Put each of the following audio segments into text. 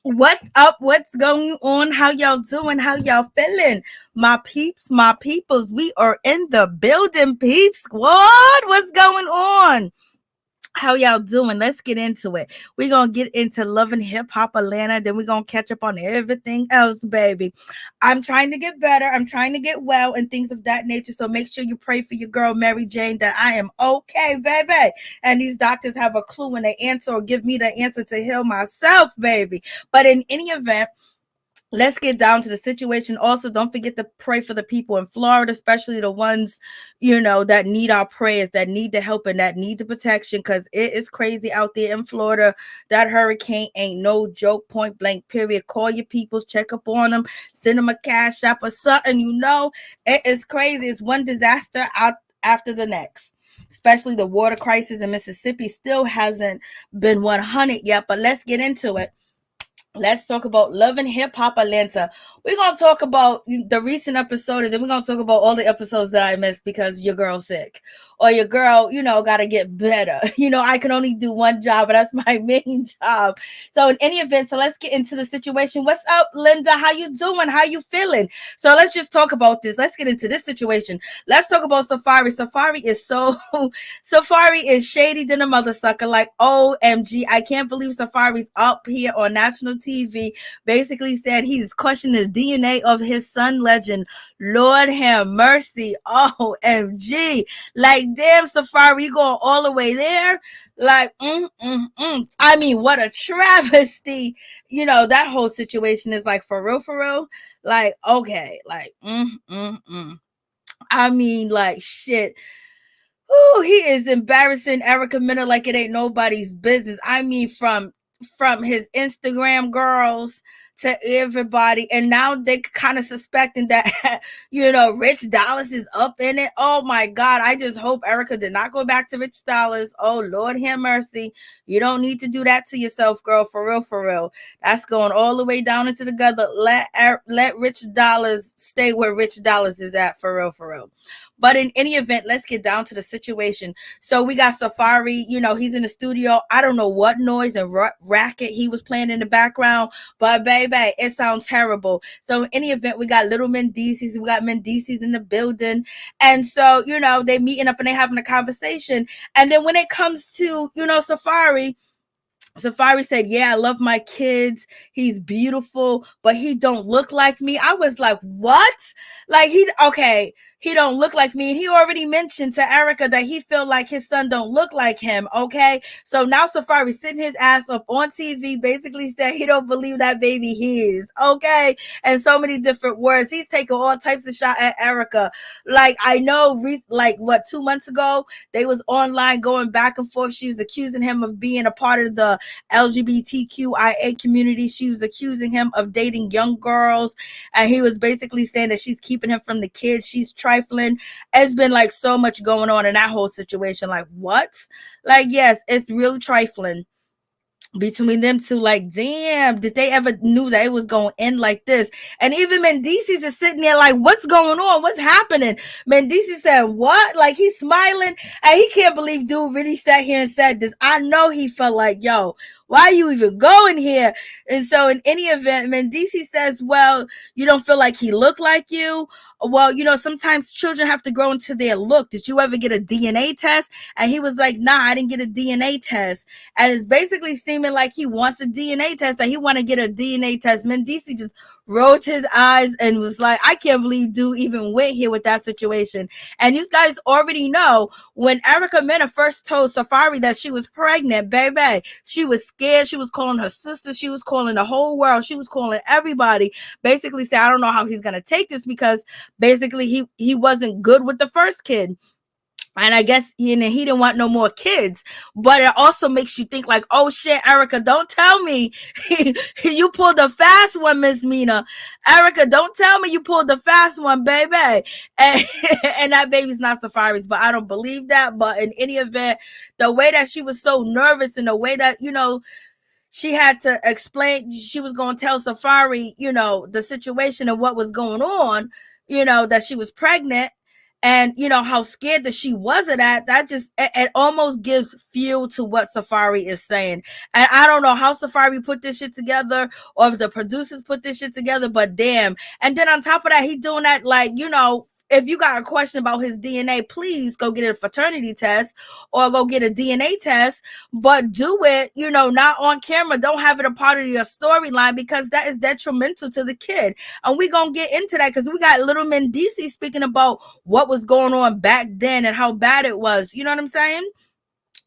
What's up? What's going on? How y'all doing? How y'all feeling? My peeps, my peoples, we are in the building, peeps squad. What's going on? How y'all doing? Let's get into it. We're going to get into Love and Hip Hop Atlanta. Then we're going to catch up on everything else, baby. I'm trying to get better. I'm trying to get well and things of that nature. So make sure you pray for your girl, Mary Jane, that I am okay, baby. And these doctors have a clue when they answer or give me the answer to heal myself, baby. But in any event, let's get down to the situation. Also, don't forget to pray for the people in Florida, especially the ones, that need our prayers, that need the help and that need the protection, because it is crazy out there in Florida. That hurricane ain't no joke, point blank, period. Call your peoples, check up on them, send them a cash app or something. It is crazy. It's one disaster out after the next. Especially the water crisis in Mississippi still hasn't been 100 yet, but let's get into it. Let's talk about Love and Hip Hop Atlanta. We're going to talk about the recent episode, and then we're going to talk about all the episodes that I missed because your girl's sick. Or your girl, got to get better. I can only do one job, but that's my main job. So in any event, so let's get into the situation. What's up, Linda? How you doing? How you feeling? So let's just talk about this. Let's get into this situation. Let's talk about Safaree. Safaree is shady than a mother sucker. Like, OMG. I can't believe Safaree's up here on national TV, basically said he's questioning the DNA of his son legend. Lord have mercy. OMG. Like, damn, Safaree, you going all the way there? Like, I mean, what a travesty. That whole situation is like, for real. Like, okay, like, I mean, like, shit. Ooh, he is embarrassing Erica Mena like it ain't nobody's business. I mean, from his Instagram girls to everybody, and now they kind of suspecting that Rich Dollars is up in it. Oh my God, I just hope Erica did not go back to Rich Dollars. Oh Lord have mercy. You don't need to do that to yourself, girl. For real. That's going all the way down into the gutter. Let Rich Dollars stay where Rich Dollars is at. For real. But in any event, let's get down to the situation. So we got Safaree, he's in the studio. I don't know what noise and racket he was playing in the background, but baby, it sounds terrible. So in any event, we got little Mendeecees. We got Mendeecees in the building. And so, they meeting up and they having a conversation. And then when it comes to, Safaree said, yeah, I love my kids. He's beautiful, but he don't look like me. I was like, what? Like, he don't look like me. And he already mentioned to Erica that he feel like his son don't look like him. Okay. So now Safaree sitting his ass up on TV, basically said he don't believe that baby his. Okay. And so many different words. He's taking all types of shot at Erica. Like, I know, 2 months ago, they was online going back and forth. She was accusing him of being a part of the LGBTQIA community. She was accusing him of dating young girls. And he was basically saying that she's keeping him from the kids. She's trifling. It's been like so much going on in that whole situation. Like, what? Like, yes, it's real trifling between them two. Like, damn, did they ever knew that it was going to end like this? And even Mendeecees is sitting there like, what's going on? What's happening? Mendeecees said, what? Like, he's smiling and he can't believe dude really sat here and said this. I know he felt like, yo, Why are you even going here? And so in any event, Mendeecees says, well, you don't feel like he looked like you? Well, sometimes children have to grow into their look. Did you ever get a DNA test? And he was like, nah, I didn't get a DNA test. And it's basically seeming like he wants a DNA test, that he want to get a DNA test. Mendeecees just rolled his eyes and was like, I can't believe dude even went here with that situation. And you guys already know, when Mena first told Safaree that she was pregnant, baby, she was scared. She was calling her sister. She was calling the whole world. She was calling everybody. Basically say, I don't know how he's going to take this, because basically he wasn't good with the first kid. And I guess he didn't want no more kids. But it also makes you think like, oh shit, Erica, don't tell me you pulled the fast one, Miss Mena. Erica, don't tell me you pulled the fast one, baby. And that baby's not Safaree's, but I don't believe that. But in any event, the way that she was so nervous, and the way that, she had to explain, she was going to tell Safaree, the situation and what was going on, that she was pregnant. And how scared that she was of that. That just it almost gives fuel to what Safaree is saying. And I don't know how Safaree put this shit together, or if the producers put this shit together, but damn. And then on top of that, he doing that like, if you got a question about his DNA, please go get a fraternity test or go get a DNA test, but do it, not on camera. Don't have it a part of your storyline, because that is detrimental to the kid. And we're going to get into that, because we got little Mendeecees speaking about what was going on back then and how bad it was. You know what I'm saying?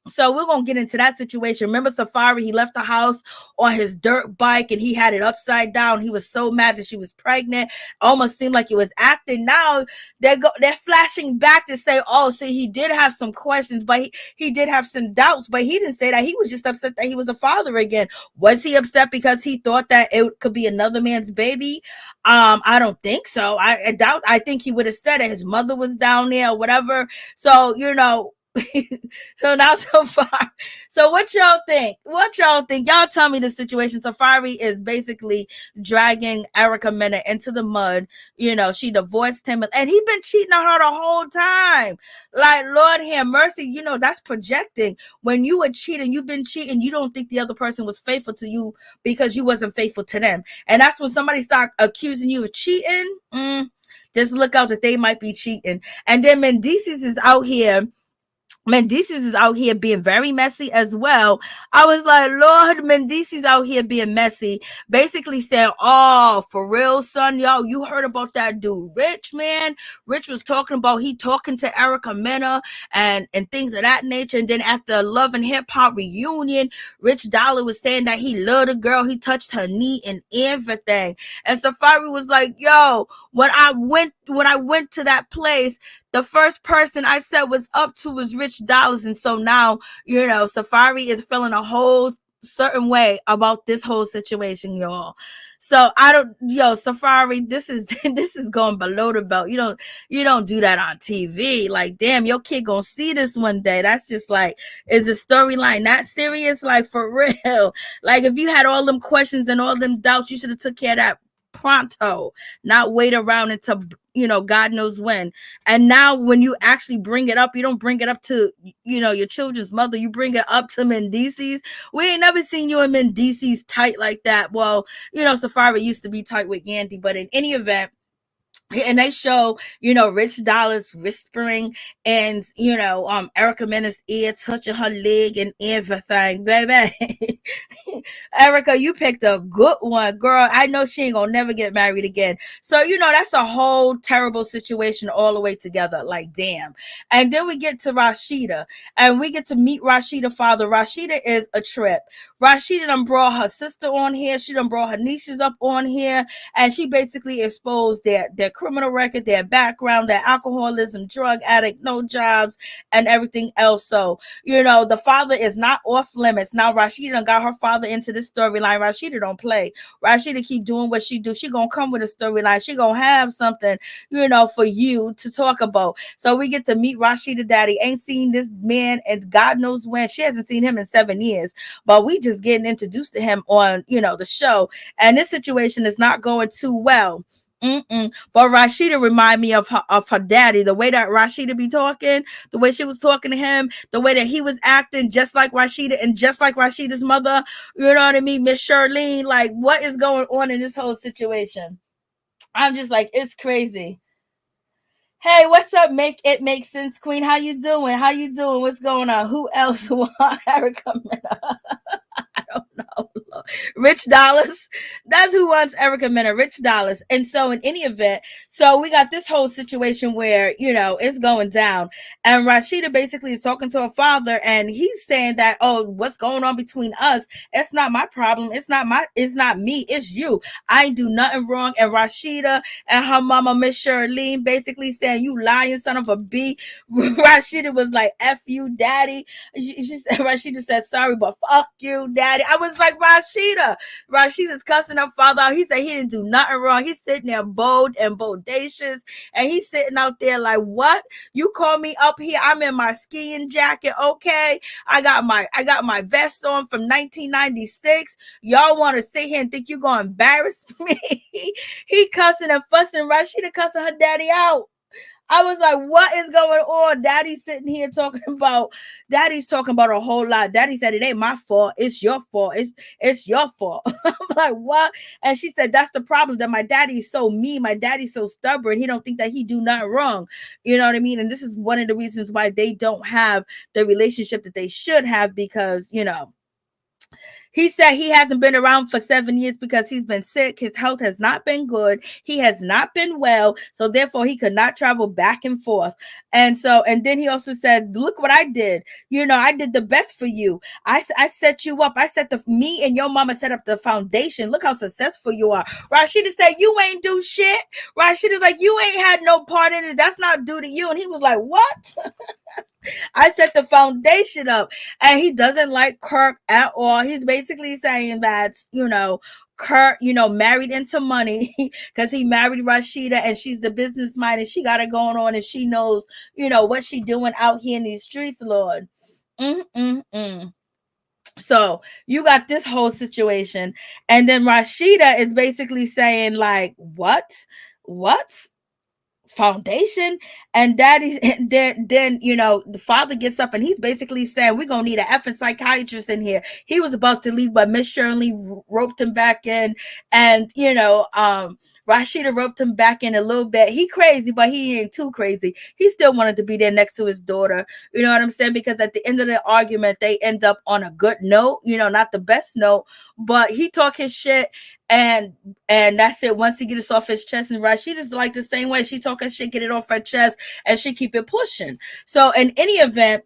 So we're going to get into that situation. Remember Safaree, he left the house on his dirt bike and he had it upside down. He was so mad that she was pregnant. Almost seemed like he was acting. Now they're flashing back to say, oh, see, he did have some questions, but he did have some doubts, but he didn't say that. He was just upset that he was a father again. Was he upset because he thought that it could be another man's baby? I don't think so. I doubt. I think he would have said it. His mother was down there or whatever. So, so now so far, so what y'all think? Y'all tell me the situation. Safaree is basically dragging Mena into the mud. She divorced him, and he been cheating on her the whole time. Like, Lord have mercy. That's projecting. When you were cheating, you've been cheating, you don't think the other person was faithful to you because you wasn't faithful to them. And that's when somebody start accusing you of cheating. Just look out that they might be cheating. And then Mendeecees is out here being very messy as well. I was like, Lord, Mendeecees out here being messy, basically saying, oh, for real, son, y'all, you heard about that dude Rich, man? Rich was talking about he talking to Mena and things of that nature. And then at the Love and Hip Hop reunion, Rich Dollar was saying that he loved the girl, he touched her knee and everything. And Safaree was like, yo, when I went to that place, the first person I said was up to was Rich Dollars. And so now, Safaree is feeling a whole certain way about this whole situation, y'all. So Safaree, this is going below the belt. You don't do that on TV. Like, damn, your kid gonna see this one day. That's just like, is the storyline not serious? Like, for real? Like, if you had all them questions and all them doubts, you should have took care of that pronto, not wait around until God knows when. And now when you actually bring it up, you don't bring it up to your children's mother, you bring it up to Mendeecees. We ain't never seen you and Mendeecees tight like that. Well, Safaree used to be tight with Yandy, but in any event, and they show, Rich Dollars whispering and, Mena's ear, touching her leg and everything, baby. Erica, you picked a good one, girl. I know she ain't gonna never get married again. So, that's a whole terrible situation all the way together. Like, damn. And then we get to Rasheeda, and we get to meet Rasheeda father. Rasheeda is a trip. Rasheeda done brought her sister on here. She done brought her nieces up on here, and she basically exposed their criminal record, their background, their alcoholism, drug addict, no jobs, and everything else. So, the father is not off limits. Now, Rasheeda done got her father into this storyline. Rasheeda don't play. Rasheeda keep doing what she do. She gonna come with a storyline. She gonna have something, for you to talk about. So we get to meet Rasheeda daddy. Ain't seen this man and God knows when. She hasn't seen him in 7 years, but we just getting introduced to him on, the show. And this situation is not going too well. But Rasheeda remind me of her daddy. The way that Rasheeda be talking, the way she was talking to him, the way that he was acting, just like Rasheeda and just like Rasheeda's mother. You know what I mean, Miss Charlene. Like, what is going on in this whole situation? I'm just like, it's crazy. Hey, what's up? Make it make sense, Queen. How you doing? How you doing? What's going on? Who else want Erica Mena? I don't know. Rich Dollars. That's who wants Erica Mena. Rich Dollars. And so, in any event, so we got this whole situation where, it's going down. And Rasheeda basically is talking to her father, and he's saying that, oh, what's going on between us? It's not my problem. It's not me. It's you. I do nothing wrong. And Rasheeda and her mama, Miss Charlene, basically saying, you lying son of a B. Rasheeda was like, F you, daddy. She said, Rasheeda said, sorry, but fuck you, daddy. I was like, Rasheeda's cussing her father out. He said he didn't do nothing wrong. He's sitting there bold and bodacious, and he's sitting out there like, what? You call me up here? I'm in my skiing jacket, okay? I got my vest on from 1996. Y'all want to sit here and think you're gonna embarrass me? He cussing and fussing. Rasheeda cussing her daddy out. I was like, what is going on? Daddy's sitting here talking about a whole lot. Daddy said, it ain't my fault. It's your fault. It's your fault. I'm like, what? And she said, that's the problem, that my daddy's so mean. My daddy's so stubborn. He don't think that he do nothing wrong. You know what I mean? And this is one of the reasons why they don't have the relationship that they should have, because, he said he hasn't been around for 7 years because he's been sick. His health has not been good. He has not been well. So therefore he could not travel back and forth. And then he also says, look what I did. I did the best for you. I set you up. Me and your mama set up the foundation. Look how successful you are. Rasheeda said, you ain't do shit. Rasheeda's like, you ain't had no part in it. That's not due to you. And he was like, what? I set the foundation up. And he doesn't like Kirk at all. He's basically saying that, Kirk, married into money because he married Rasheeda and she's the business mind and she got it going on and she knows, what she doing out here in these streets, Lord. So you got this whole situation. And then Rasheeda is basically saying like, what? Foundation? And daddy, then the father gets up and he's basically saying, we're gonna need an effing psychiatrist in here. He was about to leave, but Miss Shirley roped him back in, and Rasheeda roped him back in a little bit. He crazy, but he ain't too crazy. He still wanted to be there next to his daughter. You know what I'm saying? Because at the end of the argument, they end up on a good note, not the best note, but he talk his shit. And that's it. Once he gets off his chest, and Rasheeda's like the same way. She talk her shit, get it off her chest, and she keep it pushing. So in any event,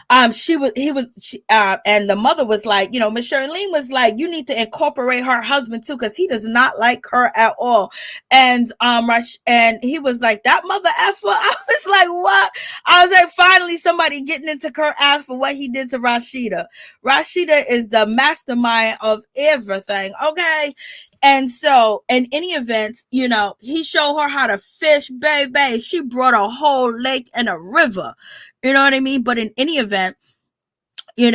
and the mother was like, Miss Charlene was like, you need to incorporate her husband too, because he does not like her at all. And and he was like, that mother effer. I was like, what? I was like, finally somebody getting into Kirk ass for what he did to Rasheeda. Rasheeda is the mastermind of everything, okay? And so, in any event, he showed her how to fish, baby. She brought a whole lake and a river. You know what I mean? But in any event, he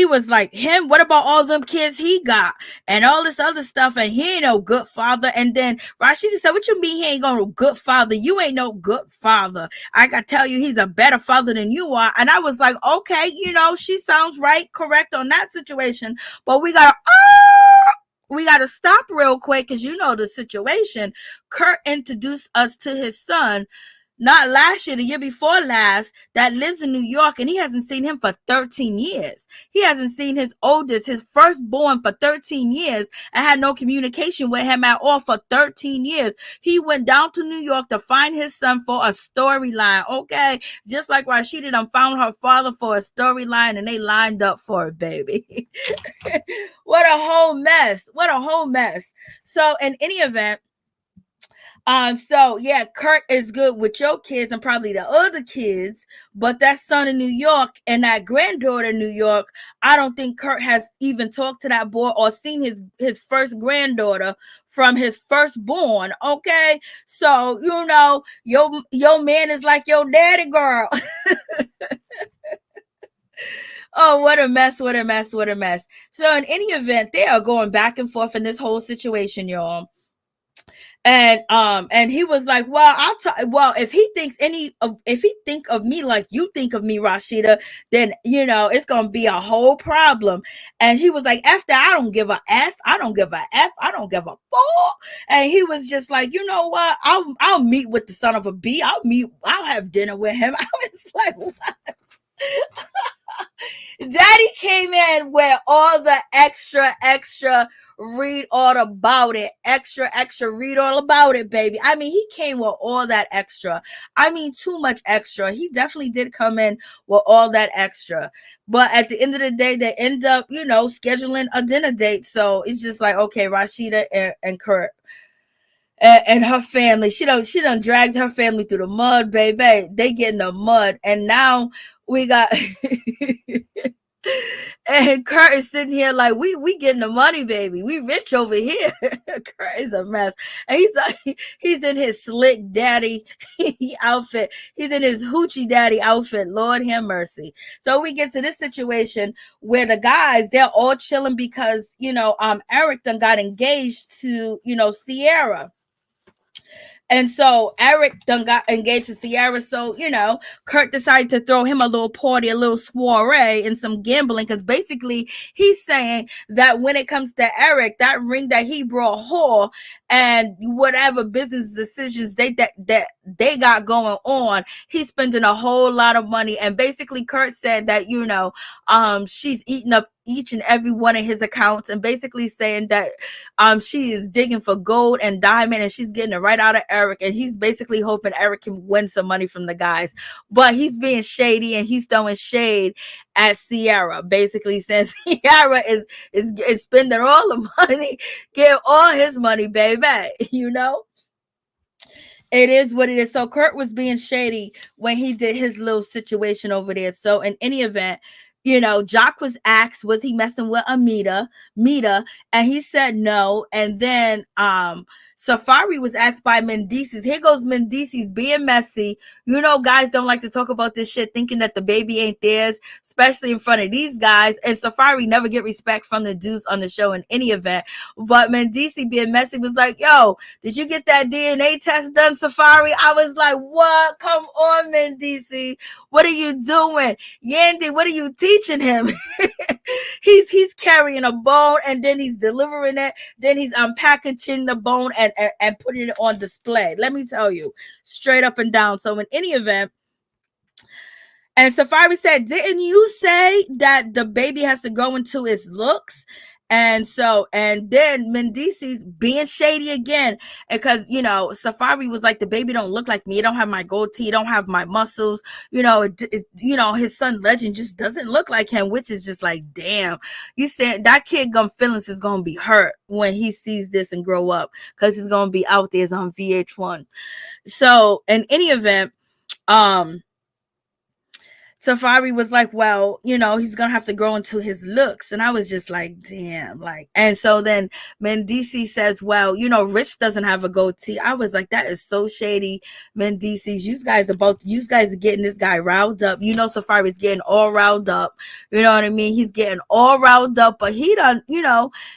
was like, him, what about all them kids he got and all this other stuff? And he ain't no good father. And then Rasheeda said, what you mean he ain't no good father? You ain't no good father. I gotta tell you, he's a better father than you are. And I was like, okay, she sounds right, correct on that situation. But we gotta stop real quick, because the situation. Kirk introduced us to his son, not last year, the year before last, that lives in New York, and he hasn't seen him for 13 years. He hasn't seen his oldest, his firstborn, for 13 years, and had no communication with him at all for 13 years. He went down to New York to find his son for a storyline, okay? Just like Rasheeda done found her father for a storyline, and they lined up for it, baby. What a whole mess. So in any event, so yeah, Kirk is good with your kids and probably the other kids, but that son in New York and that granddaughter in New York, I don't think Kirk has even talked to that boy or seen his first granddaughter from his firstborn. Okay, so your man is like your daddy, girl. Oh, what a mess. So in any event, they are going back and forth in this whole situation, y'all. And he was like, well, if he think of me like you think of me, Rasheeda, then it's gonna be a whole problem. And he was like, F that, I don't give a F, I don't give a F, I don't give a fuck. And he was just like, you know what, I'll meet with the son of a B, I'll have dinner with him. I was like, what? Daddy came in with all the extra read all about it, extra read all about it, baby. I mean, he came with all that extra. I mean, too much extra. He definitely did come in with all that extra. But at the end of the day, they end up, scheduling a dinner date. So it's just like, okay, Rasheeda and Kirk and her family. She done dragged her family through the mud, baby. They get in the mud, and now we got and Kurt is sitting here like we getting the money, baby. We rich over here. Kurt is a mess, and he's like he's in his slick daddy outfit. He's in his hoochie daddy outfit. Lord have mercy. So we get to this situation where the guys, they're all chilling because Eric done got engaged to Sierra. And so Eric done got engaged to Sierra. So, Kurt decided to throw him a little party, a little soiree, and some gambling. Because basically, he's saying that when it comes to Eric, that ring that he brought her and whatever business decisions they got going on, he's spending a whole lot of money. And basically, Kurt said that, she's eating up each and every one of his accounts, and basically saying that she is digging for gold and diamond, and she's getting it right out of Eric, and he's basically hoping Eric can win some money from the guys. But he's being shady, and he's throwing shade at Sierra, basically saying Sierra is spending all the money, getting all his money, baby. It is what it is. So Kurt was being shady when he did his little situation over there. So in any event, Jock was asked, was he messing with Meda? And he said no. And then Safaree was asked by Mendeecees. Here goes Mendeecees being messy. Guys don't like to talk about this shit, thinking that the baby ain't theirs, especially in front of these guys. And Safaree never get respect from the dudes on the show in any event. But Mendeecees being messy was like, yo, did you get that DNA test done, Safaree? I was like, what? Come on, Mendeecees. What are you doing? Yandy, what are you teaching him? He's carrying a bone, and then he's delivering it. Then he's unpackaging the bone and putting it on display. Let me tell you, straight up and down. So in any event, and Safaree said, didn't you say that the baby has to go into his looks? And then Mendeecees being shady again, because Safaree was like, the baby don't look like me. It don't have my goatee, don't have my muscles. His son Legend just doesn't look like him, which is just like, damn. You said that kid feelings is gonna be hurt when he sees this and grow up, because he's gonna be out there on VH1. So in any event, Safaree was like, well, he's going to have to grow into his looks. And I was just like, damn. And so then Mendeecees says, well, Rich doesn't have a goatee. I was like, that is so shady, Mendeecees. You guys are getting this guy riled up. Safaree's getting all riled up. You know what I mean? He's getting all riled up, but he done,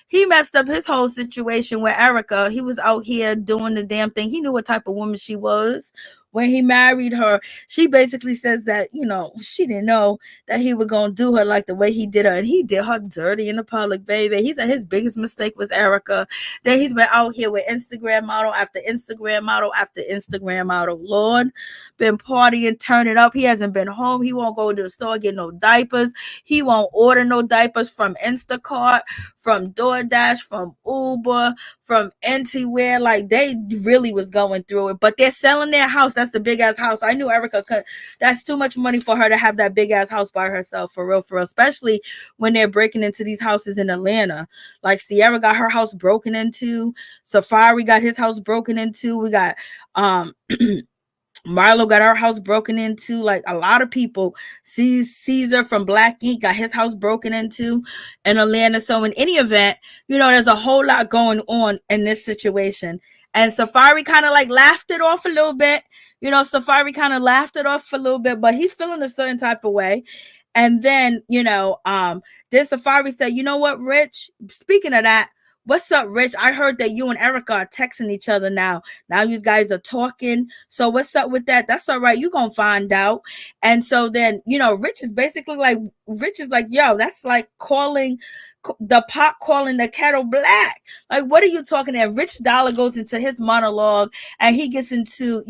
he messed up his whole situation with Erica. He was out here doing the damn thing. He knew what type of woman she was when he married her. She basically says that, she didn't know that he was going to do her like the way he did her. And he did her dirty in the public, baby. He said his biggest mistake was Erica. Then he's been out here with Instagram model after Instagram model after Instagram model. Lord, been partying, turning up. He hasn't been home. He won't go to the store, get no diapers. He won't order no diapers from Instacart, from DoorDash, from Uber, from Anywhere. Like, they really was going through it. But they're selling their house. That's the big ass house. I knew Erica could. That's too much money for her to have that big ass house by herself, for real, especially when they're breaking into these houses in Atlanta. Like, Sierra got her house broken into. Safaree got his house broken into. We got Marlo got our house broken into. Like, a lot of people. Caesar from Black Ink got his house broken into in Atlanta. So in any event, there's a whole lot going on in this situation. And Safaree kind of laughed it off a little bit. Safaree kind of laughed it off a little bit, but he's feeling a certain type of way. And then, then Safaree said, you know what, Rich? Speaking of that, what's up, Rich? I heard that you and Erica are texting each other now. Now you guys are talking. So what's up with that? That's all right. You gonna find out. And so then, Rich is basically like, yo, that's like calling the pot calling the kettle black. Like, what are you talking about? Rich Dollar goes into his monologue and he gets into,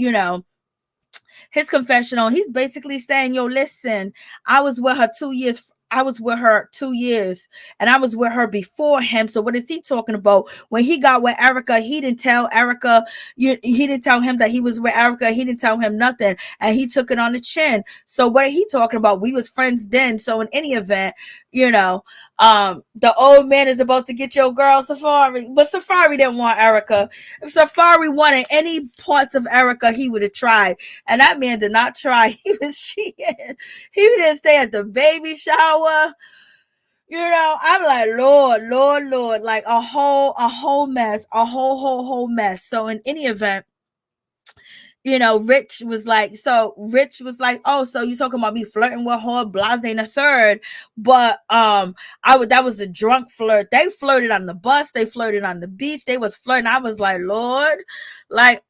his confessional. He's basically saying, yo, listen, I was with her 2 years. I was with her 2 years and I was with her before him. So what is he talking about? When he got with Erica, he didn't tell Erica, he didn't tell him that he was with Erica. He didn't tell him nothing. And he took it on the chin. So what are he talking about? We was friends then. So in any event, the old man is about to get your girl Safaree, but Safaree didn't want Erica. If Safaree wanted any parts of Erica, he would have tried, and that man did not try. He was cheating. He didn't stay at the baby shower. I'm like, Lord, like a whole mess, a whole mess. So in any event, Rich was like, oh, so you talking about me flirting with her, blase and a third. But that was a drunk flirt. They flirted on the bus, they flirted on the beach, they was flirting. I was like, Lord, like,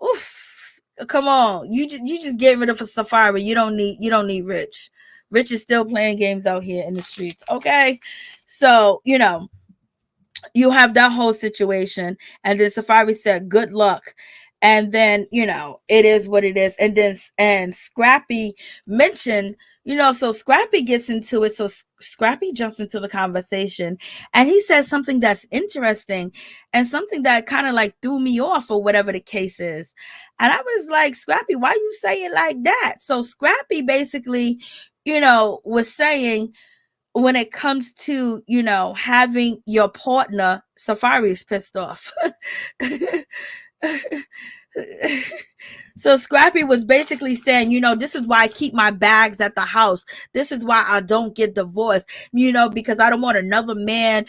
oof, come on. You just get rid of a Safaree. You don't need Rich. Rich is still playing games out here in the streets. Okay. So, you have that whole situation. And then Safaree said, good luck. And then, it is what it is. And Scrappy mentioned, so Scrappy gets into it. So Scrappy jumps into the conversation and he says something that's interesting and something that kind of like threw me off or whatever the case is. And I was like, Scrappy, why you say it like that? So Scrappy basically, was saying, when it comes to, having your partner, Safaree's pissed off. So Scrappy was basically saying, this is why I keep my bags at the house. This is why I don't get divorced, because I don't want another man,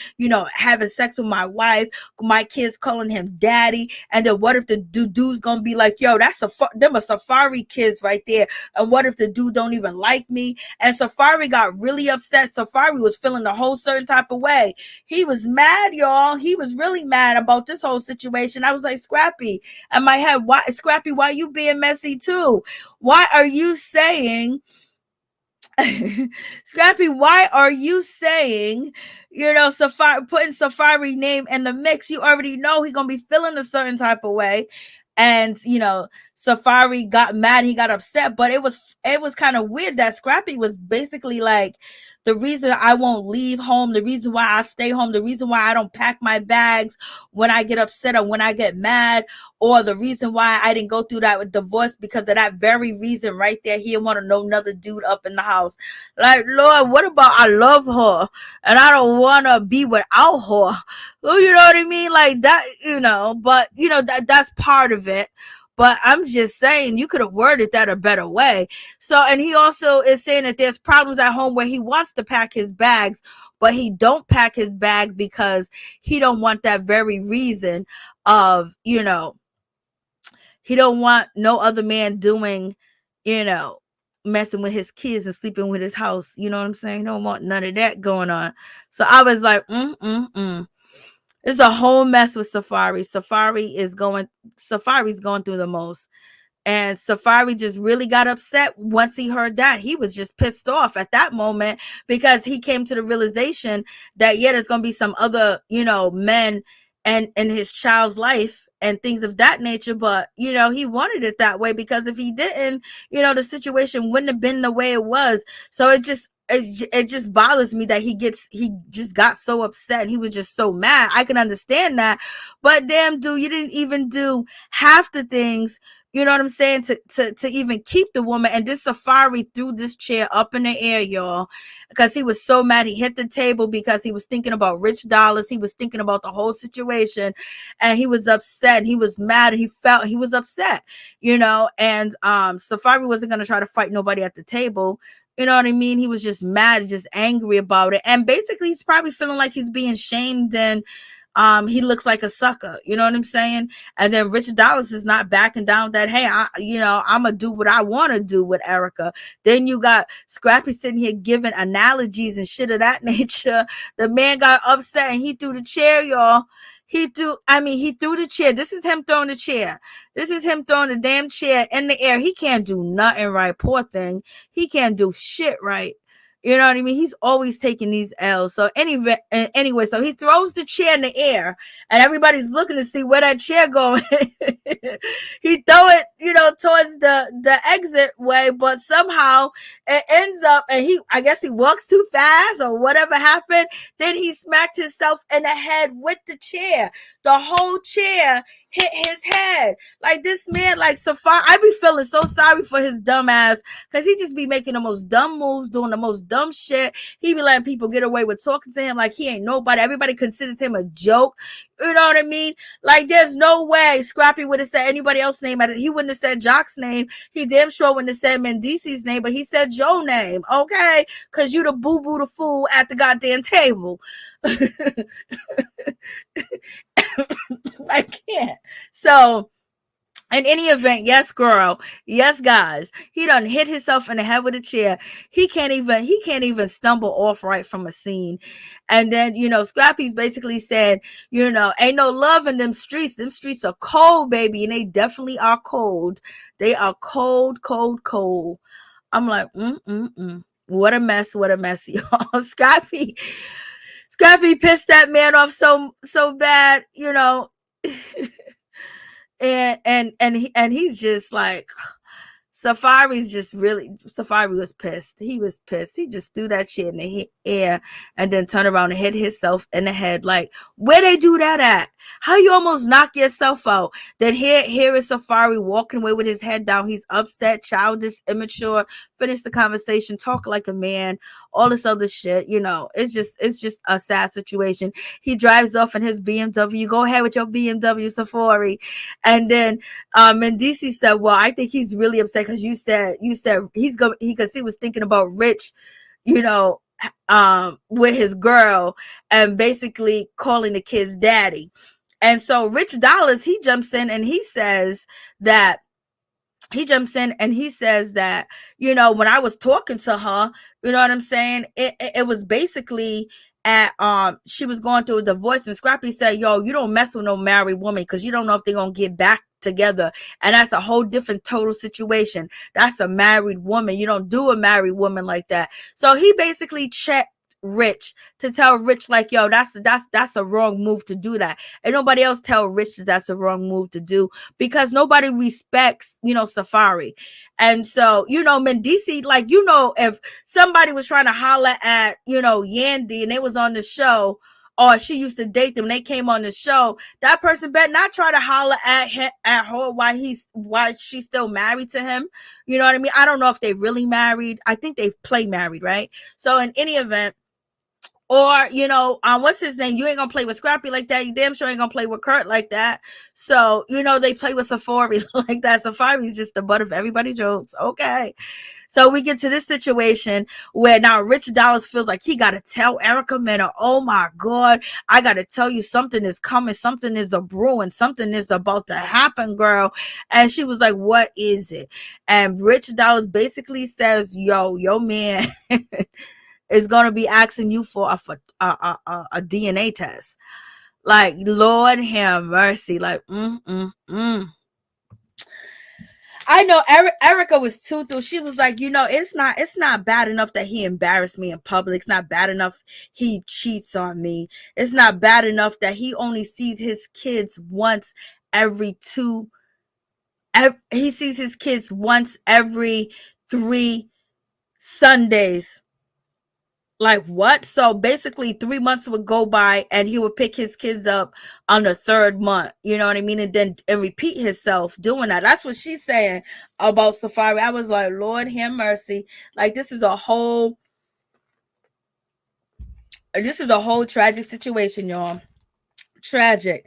having sex with my wife, my kids calling him daddy. And then what if the dude's gonna be like, yo, them are Safaree kids right there. And what if the dude don't even like me? And Safaree got really upset. Safaree was feeling a whole certain type of way. He was mad, y'all. He was really mad about this whole situation. I was like, Scrappy, in my head, why, Scrappy, why you being messy too? Why are you saying Scrappy, why are you saying, Safaree, putting Safaree name in the mix? You already know he's gonna be feeling a certain type of way. And Safaree got mad, he got upset, but it was kind of weird that Scrappy was basically like, the reason I won't leave home, the reason why I stay home, the reason why I don't pack my bags when I get upset or when I get mad, or the reason why I didn't go through that with divorce, because of that very reason right there. He didn't want to know another dude up in the house. Like, Lord, what about I love her and I don't want to be without her? Well, you know what I mean? Like that, but that's part of it. But I'm just saying, you could have worded that a better way. So, and he also is saying that there's problems at home where he wants to pack his bags, but he don't pack his bag because he don't want that very reason of, he don't want no other man doing, messing with his kids and sleeping with his house. You know what I'm saying? He don't want none of that going on. So I was like, It's a whole mess with Safaree. Safaree's going through the most. And Safaree just really got upset once he heard that. He was just pissed off at that moment because he came to the realization that, yeah, there's going to be some other, men and in his child's life and things of that nature. But, he wanted it that way, because if he didn't, the situation wouldn't have been the way it was. So it just bothers me that he just got so upset and he was just so mad. I can understand that, but damn, dude, you didn't even do half the things, you know what I'm saying, to even keep the woman. And this Safaree threw this chair up in the air, y'all, because he was so mad. He hit the table because he was thinking about rich dollars. He was thinking about the whole situation, and he was upset and he was mad and he was upset, and Safaree wasn't going to try to fight nobody at the table. You know what I mean? He was just mad, just angry about it. And basically he's probably feeling like he's being shamed and he looks like a sucker. You know what I'm saying? And then Rich Dollars is not backing down that, hey, I'm going to do what I want to do with Erica. Then you got Scrappy sitting here giving analogies and shit of that nature. The man got upset and he threw the chair, y'all. He threw the chair. This is him throwing the chair. This is him throwing the damn chair in the air. He can't do nothing right. Poor thing. He can't do shit right. You know what I mean? He's always taking these L's. So anyway, so he throws the chair in the air and everybody's looking to see where that chair going. He throw it, towards the exit way, but somehow it ends up, and I guess he walks too fast or whatever happened. Then he smacked himself in the head with the chair. The whole chair hit his head. Like, this man, like Safaree, I be feeling so sorry for his dumb ass, because he just be making the most dumb moves, doing the most dumb shit. He be letting people get away with talking to him like he ain't nobody. Everybody considers him a joke. You know what I mean? Like, there's no way Scrappy would have said anybody else's name. He wouldn't have said Jock's name. He damn sure wouldn't have said Mendeecees' name, but he said Joe's name, okay? Because you the boo-boo the fool at the goddamn table. I can't. So, in any event, yes, girl, yes, guys, he done hit himself in the head with a chair. He can't even stumble off right from a scene. And then, Scrappy's basically said, ain't no love in them streets. Them streets are cold, baby, and they definitely are cold. They are cold, cold, cold. I'm like, what a mess, y'all. Scrappy pissed that man off so bad, and he's just like, Safaree was pissed. He was pissed. He just threw that shit in the air and then turned around and hit himself in the head. Like, where they do that at? How you almost knock yourself out? Then here is Safaree walking away with his head down. He's upset, childish, immature. Finish the conversation, talk like a man, all this other shit. It's just a sad situation. He drives off in his BMW. Go ahead with your BMW, Safaree. And then Mendeecees said, well, I think he's really upset because you said because he was thinking about Rich, with his girl and basically calling the kid's daddy. And so Rich Dollars, he jumps in and he says that, when I was talking to her, you know what I'm saying? It was basically she was going through a divorce, and Scrappy said, yo, you don't mess with no married woman because you don't know if they're going to get back together. And that's a whole different total situation. That's a married woman. You don't do a married woman like that. So he basically checked Rich to tell Rich, like, yo, that's a wrong move to do that. And nobody else tell Rich that's a wrong move to do, because nobody respects, Safaree. And so, Mendeecees, like, if somebody was trying to holler at, Yandy and they was on the show, or she used to date them, they came on the show, that person better not try to holler at her why she's still married to him. You know what I mean? I don't know if they really married. I think they play married, right? So in any event, or, what's his name? You ain't gonna play with Scrappy like that. You damn sure ain't gonna play with Kurt like that. So, they play with Safaree like that. Safaree's just the butt of everybody's jokes. Okay. So we get to this situation where now Rich Dollars feels like he got to tell Erica Mena, oh my God, I got to tell you, something is coming. Something is a brewing. Something is about to happen, girl. And she was like, what is it? And Rich Dollars basically says, yo, man is going to be asking you for a DNA test. Like, Lord have mercy. Like, I know Erica was too through. She was like, it's not bad enough that he embarrassed me in public. It's not bad enough he cheats on me. It's not bad enough that he only sees his kids once every 3 Sundays. Like, what? So basically 3 months would go by and he would pick his kids up on the third month, you know what I mean? And repeat himself doing that. That's what she's saying about Safaree. I was like, Lord have mercy. Like, this is a whole tragic situation, y'all. Tragic.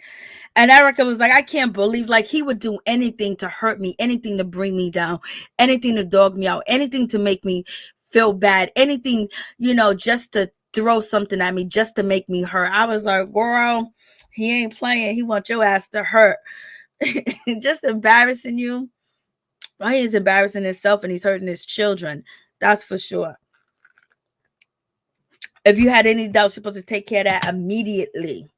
And Erica was like, I can't believe, like, he would do anything to hurt me, anything to bring me down, anything to dog me out, anything to make me feel bad, anything, just to throw something at me, just to make me hurt. I was like, girl, He ain't playing. He want your ass to hurt. Just embarrassing you. Well, he's embarrassing himself and he's hurting his children. That's for sure. If you had any doubts, you're supposed to take care of that immediately.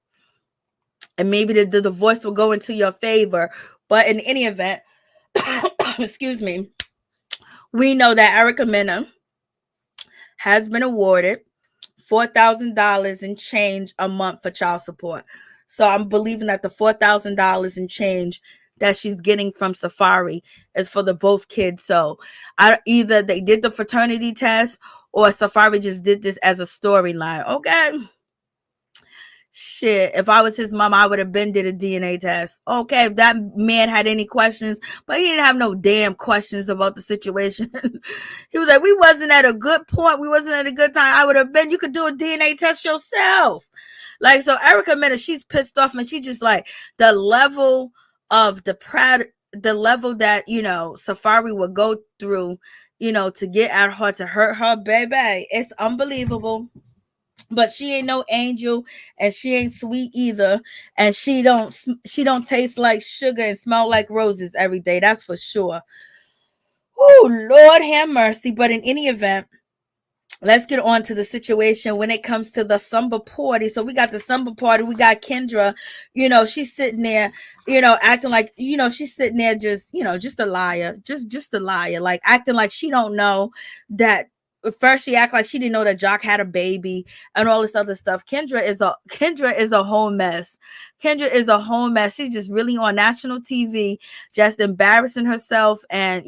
And maybe the divorce will go into your favor. But in any event, excuse me, we know that Erica Mena has been awarded $4,000 and change a month for child support. So I'm believing that the $4,000 and change that she's getting from Safaree is for the both kids. So either they did the fraternity test or Safaree just did this as a storyline. Okay. Shit, if I was his mom, I would have been did a DNA test. Okay, if that man had any questions, but he didn't have no damn questions about the situation. He was like, we wasn't at a good point. We wasn't at a good time. I would have been. You could do a DNA test yourself. Like, so Erica Mena, she's pissed off and she just like the level of the level that, Safaree would go through, to get at her, to hurt her, baby. It's unbelievable. But she ain't no angel and she ain't sweet either, and she don't taste like sugar and smell like roses every day, that's for sure. Oh, Lord have mercy. But in any event, let's get on to the situation when it comes to the summer party. So we got the summer party. We got Kendra, she's sitting there, acting like, she's sitting there just, just a liar, just a liar, like acting like she don't know that. First, she act like she didn't know that Jock had a baby and all this other stuff. Kendra is a whole mess. Kendra is a whole mess. She's just really on national TV, just embarrassing herself and,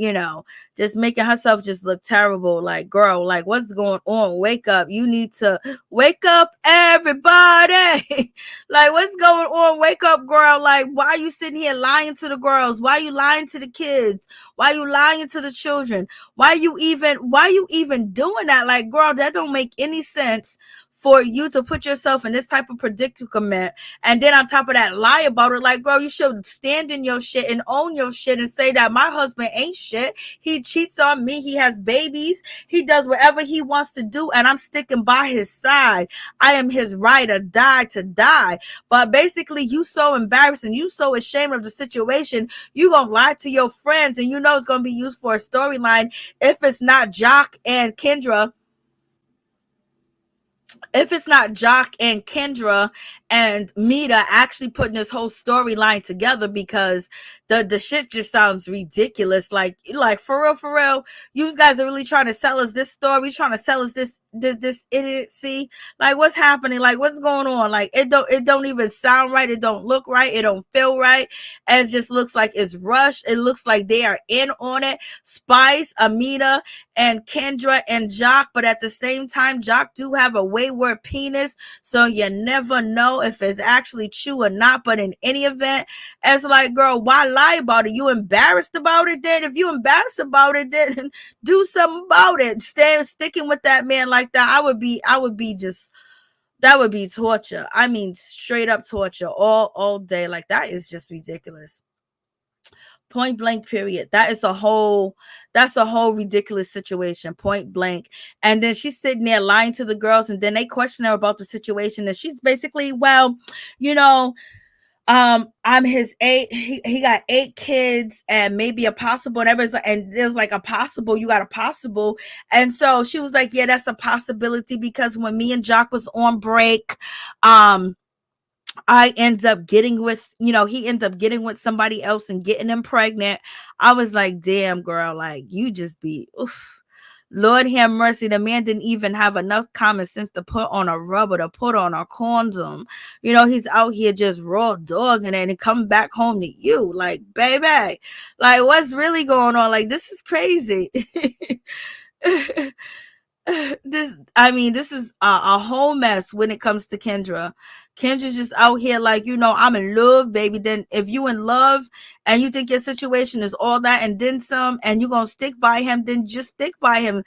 just making herself just look terrible. Like, girl, like, what's going on? Wake up. You need to wake up, everybody. Like, what's going on? Wake up, girl. Like, why are you sitting here lying to the girls? Why are you lying to the kids? Why are you lying to the children? Why you even doing that? Like, girl, that don't make any sense for you to put yourself in this type of predicament, and then on top of that, lie about it. Like, girl, you should stand in your shit and own your shit and say that my husband ain't shit. He cheats on me. He has babies. He does whatever he wants to do, and I'm sticking by his side. I am his ride or die to die. But basically, you so embarrassed and you so ashamed of the situation, you gonna lie to your friends, and it's gonna be used for a storyline. If it's not Jock and Kendra and Meda actually putting this whole storyline together, because the shit just sounds ridiculous. Like for real, you guys are really trying to sell us this story, trying to sell us this idiocy. Like, what's happening? Like, what's going on? Like, it don't even sound right. It don't look right. It don't feel right. And it just looks like it's rushed. It looks like they are in on it. Spice, Amita, and Kendra and Jock, but at the same time, Jock do have a wayward penis, so you never know if it's actually true or not. But in any event, it's like, girl, why lie about it? You embarrassed about it? Then if you embarrassed about it, then do something about it. Sticking with that man like that, that would be torture. I mean, straight up torture all day. Like, that is just ridiculous. Point blank, period. That's a whole ridiculous situation, point blank. And then she's sitting there lying to the girls, and then they question her about the situation, and she's basically, well, I'm his 8. He got 8 kids and maybe a possible, and there's like a possible, you got a possible. And so she was like, yeah, that's a possibility, because when me and Jock was on break, I end up getting with, he ends up getting with somebody else and getting him pregnant. I was like, damn, girl, like, you just be, oof. Lord have mercy. The man didn't even have enough common sense to put on a rubber, to put on a condom. He's out here just raw dogging it and come back home to you. Like, baby, like, what's really going on? Like, this is crazy. This is a whole mess when it comes to Kendra. Kendra's just out here like, I'm in love, baby. Then if you in love and you think your situation is all that and then some, and you're gonna stick by him, then just stick by him.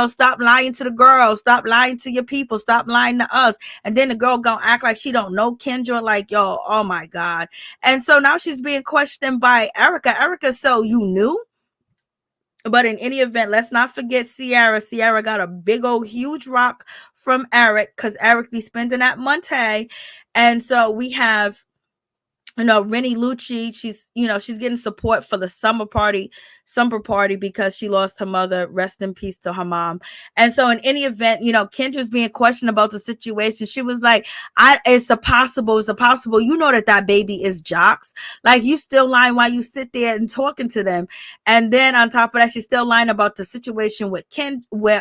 Stop lying to the girls, stop lying to your people, stop lying to us. And then the girl gonna act like she don't know Kendra. Like, yo, oh my God. And so now she's being questioned by Erica, so you knew? But in any event, let's not forget Sierra. Sierra got a big old huge rock from Eric, because Eric be spending that Monte. And so we have Rennie Lucci, she's getting support for the summer party because she lost her mother. Rest in peace to her mom. And so in any event, Kendra's being questioned about the situation. She was like, it's a possible. That baby is Jock's. Like, you still lying while you sit there and talking to them. And then on top of that, she's still lying about the situation with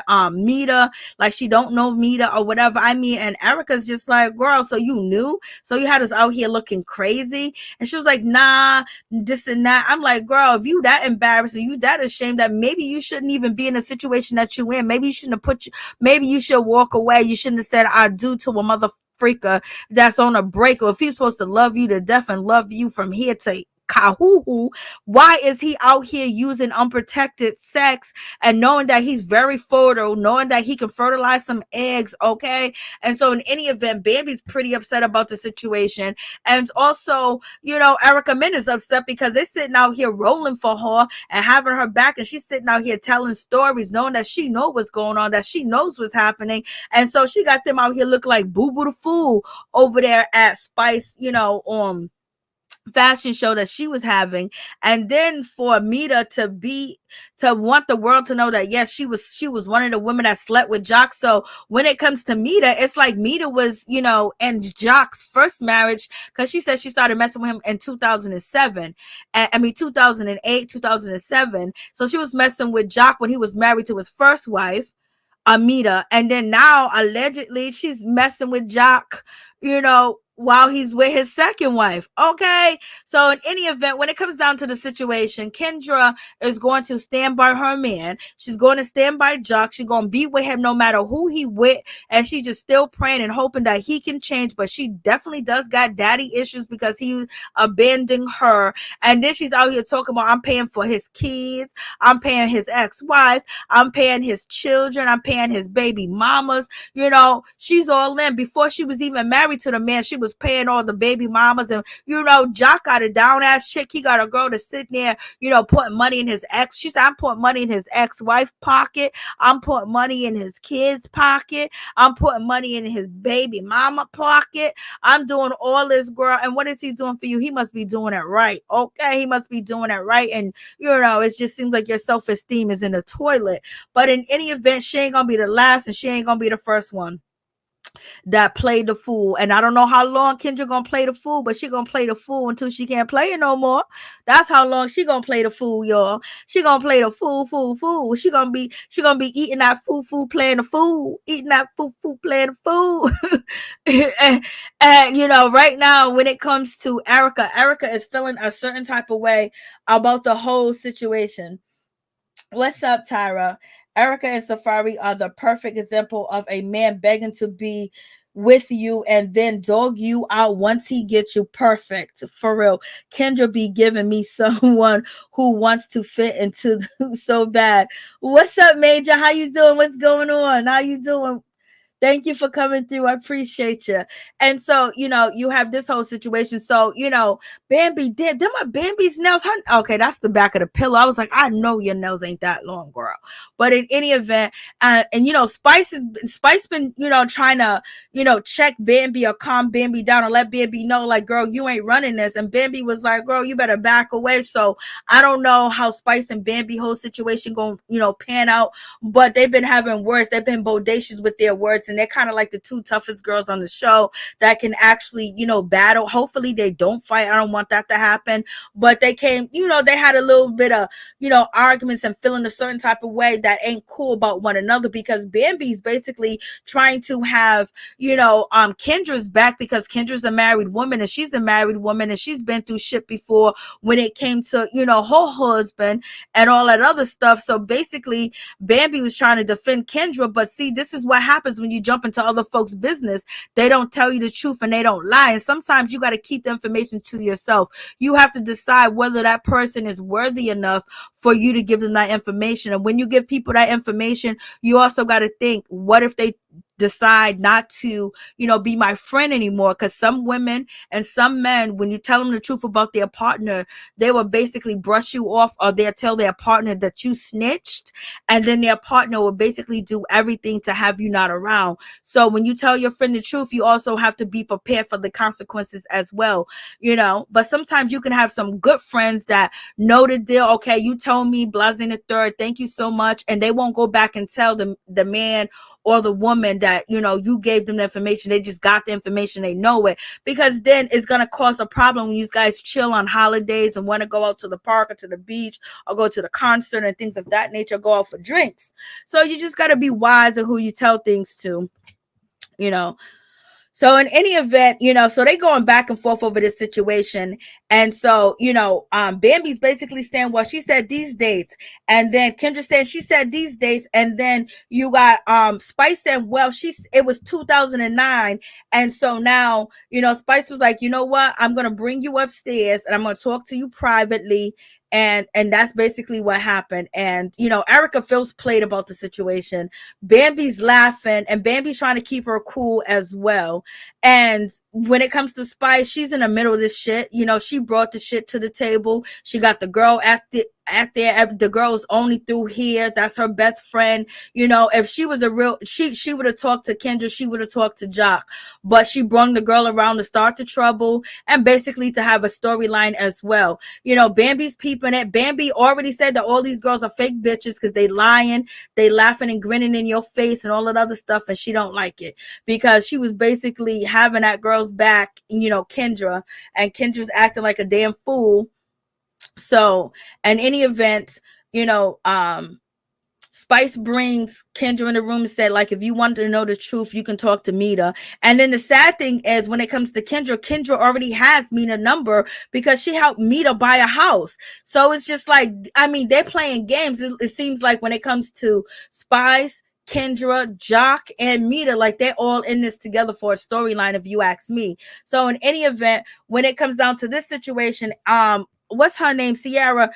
Meda, like she don't know Meda or whatever. I mean, and Erica's just like, girl, so you knew? So you had us out here looking crazy? And she was like, nah, this and that. I'm like, girl, if you that embarrassing, you that ashamed, that maybe you shouldn't even be in a situation that you in. Maybe you shouldn't have maybe you should walk away. You shouldn't have said I do to a mother freaker that's on a break. Or if he's supposed to love you to death and love you from here to Kahuhu, why is he out here using unprotected sex and knowing that he's very fertile, knowing that he can fertilize some eggs? Okay. And so in any event, Bambi's pretty upset about the situation. And also, Erica Mena's upset because they're sitting out here rolling for her and having her back, and she's sitting out here telling stories, knowing that she knows what's going on, that she knows what's happening. And so she got them out here looking like Boo Boo the Fool over there at Spice, fashion show that she was having. And then for Meda to want the world to know that yes, she was one of the women that slept with Jock. So when it comes to Meda, it's like Meda was in Jock's first marriage, because she said she started messing with him in 2007. 2008, 2007. So she was messing with Jock when he was married to his first wife, Meda, and then now allegedly she's messing with Jock, while he's with his second wife. Okay. So in any event, when it comes down to the situation, Kendra is going to stand by her man. She's going to stand by Jock. She's going to be with him no matter who he with. And she just still praying and hoping that he can change. But she definitely does got daddy issues because he abandoned her. And then she's out here talking about, I'm paying for his kids. I'm paying his ex-wife. I'm paying his children. I'm paying his baby mamas. She's all in. Before she was even married to the man, she was paying all the baby mamas. And Jock got a down ass chick. He got a girl to sit there, putting money in his ex. She said, I'm putting money in his ex-wife pocket. I'm putting money in his kids pocket. I'm putting money in his baby mama pocket. I'm doing all this, girl. And what is he doing for you? He must be doing it right. Okay, he must be doing it right. And it just seems like your self-esteem is in the toilet. But in any event, she ain't gonna be the last, and she ain't gonna be the first one that played the fool. And I don't know how long Kendra gonna play the fool, but she gonna play the fool until she can't play it no more. That's how long she gonna play the fool, y'all. She gonna play the fool. She gonna be eating that fool, playing the fool, eating that fool, playing the fool. and right now, when it comes to Erica is feeling a certain type of way about the whole situation. What's up, Tyra? Erica and Safaree are the perfect example of a man begging to be with you and then dog you out once he gets you. Perfect. For real. Kendra be giving me someone who wants to fit into so bad. What's up, Major? How you doing? What's going on? How you doing? Thank you for coming through. I appreciate you. And so, you have this whole situation. So, Bambi did. Them are Bambi's nails. Okay, that's the back of the pillow. I was like, I know your nails ain't that long, girl. But in any event, and Spice been, trying to, check Bambi or calm Bambi down and let Bambi know, like, girl, you ain't running this. And Bambi was like, girl, you better back away. So I don't know how Spice and Bambi whole situation going, pan out. But they've been having words. They've been bodacious with their words. And they're kind of like the two toughest girls on the show that can actually, battle. Hopefully they don't fight. I don't want that to happen. But they came, they had a little bit of, arguments and feeling a certain type of way that ain't cool about one another, because Bambi's basically trying to have, Kendra's back, because Kendra's a married woman and she's a married woman and she's been through shit before when it came to, her husband and all that other stuff. So basically Bambi was trying to defend Kendra, but see, this is what happens when you jump into other folks' business. They don't tell you the truth and they don't lie. And sometimes you got to keep the information to yourself. You have to decide whether that person is worthy enough for you to give them that information. And when you give people that information, you also got to think, what if they decide not to, be my friend anymore. Because some women and some men, when you tell them the truth about their partner, they will basically brush you off, or they'll tell their partner that you snitched, and then their partner will basically do everything to have you not around. So when you tell your friend the truth, you also have to be prepared for the consequences as well, but sometimes you can have some good friends that know the deal. Okay, you told me, blessing the third, thank you so much, and they won't go back and tell the man or the woman that you gave them the information. They just got the information, they know it, because then it's going to cause a problem when you guys chill on holidays and want to go out to the park or to the beach or go to the concert and things of that nature, go out for drinks. So you just got to be wise of who you tell things to. So in any event, so they going back and forth over this situation. And so, Bambi's basically saying, well, she said these dates. And then Kendra said, she said these dates. And then you got Spice saying, well, it was 2009. And so now, Spice was like, you know what? I'm going to bring you upstairs and I'm going to talk to you privately. And that's basically what happened. And, Erica feels played about the situation. Bambi's laughing and Bambi's trying to keep her cool as well. And when it comes to Spice, she's in the middle of this shit. She brought the shit to the table. She got the girl the girl's only through here. That's her best friend. If she was a real, she would have talked to Kendra. She would have talked to Jock, but she brung the girl around to start the trouble and basically to have a storyline as well. Bambi's peeping it. Bambi already said that all these girls are fake bitches because they lying, they laughing and grinning in your face and all that other stuff. And she don't like it because she was basically having that girl's back, Kendra, and Kendra's acting like a damn fool. So, in any event, Spice brings Kendra in the room and said, like, if you want to know the truth, you can talk to Meda. And then the sad thing is, when it comes to Kendra already has Meda's number because she helped Meda buy a house. So it's just like, they're playing games. It seems like when it comes to Spice, Kendra, Jock, and Meda, like they're all in this together for a storyline, if you ask me. So in any event, when it comes down to this situation, what's her name? Sierra,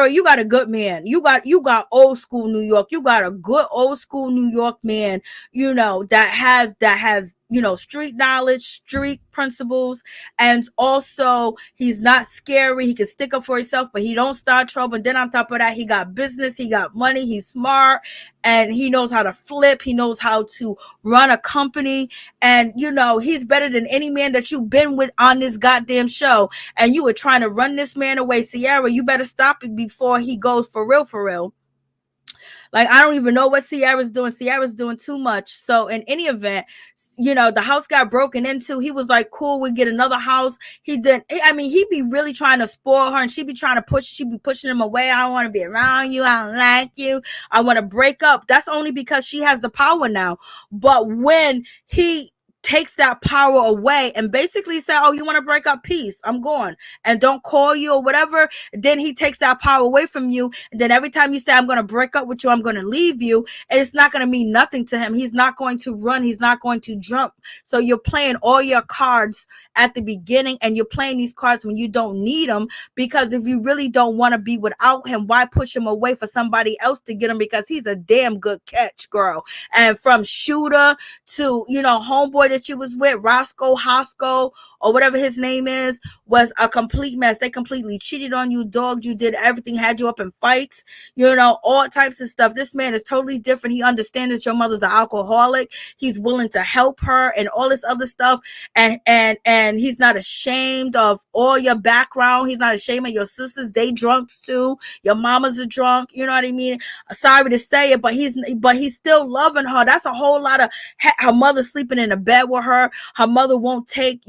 you got a good man. You got old school New York. You got a good old school New York man, that has street knowledge, street principles, and also he's not scary. He can stick up for himself, but he don't start trouble. And then on top of that, he got business, he got money, he's smart, and he knows how to flip. He knows how to run a company, and he's better than any man that you've been with on this goddamn show. And you were trying to run this man away. Sierra, you better stop it before he goes for real. Like, I don't even know what Sierra's doing. Sierra's doing too much. So in any event, the house got broken into. He was like, cool, we get another house. He didn't. He be really trying to spoil her, and she be pushing him away. I don't want to be around you. I don't like you. I want to break up. That's only because she has the power now. But when he takes that power away and basically say, oh, you want to break up, peace, I'm gone, and don't call you or whatever, then he takes that power away from you. And then every time you say, I'm going to break up with you, I'm going to leave you, and it's not going to mean nothing to him. He's not going to run. He's not going to jump. So you're playing all your cards at the beginning, and you're playing these cards when you don't need them, because if you really don't want to be without him, why push him away for somebody else to get him? Because he's a damn good catch, girl. And from shooter to, homeboy that you was with, Roscoe, Hosco, or whatever his name is, was a complete mess. They completely cheated on you, dogged you, did everything, had you up in fights, all types of stuff. This man is totally different. He understands that your mother's an alcoholic. He's willing to help her and all this other stuff. And he's not ashamed of all your background. He's not ashamed of your sisters. They drunks too. Your mama's a drunk. You know what I mean? Sorry to say it, but he's still loving her. That's a whole lot of her mother sleeping in a bed with her. Her mother won't take,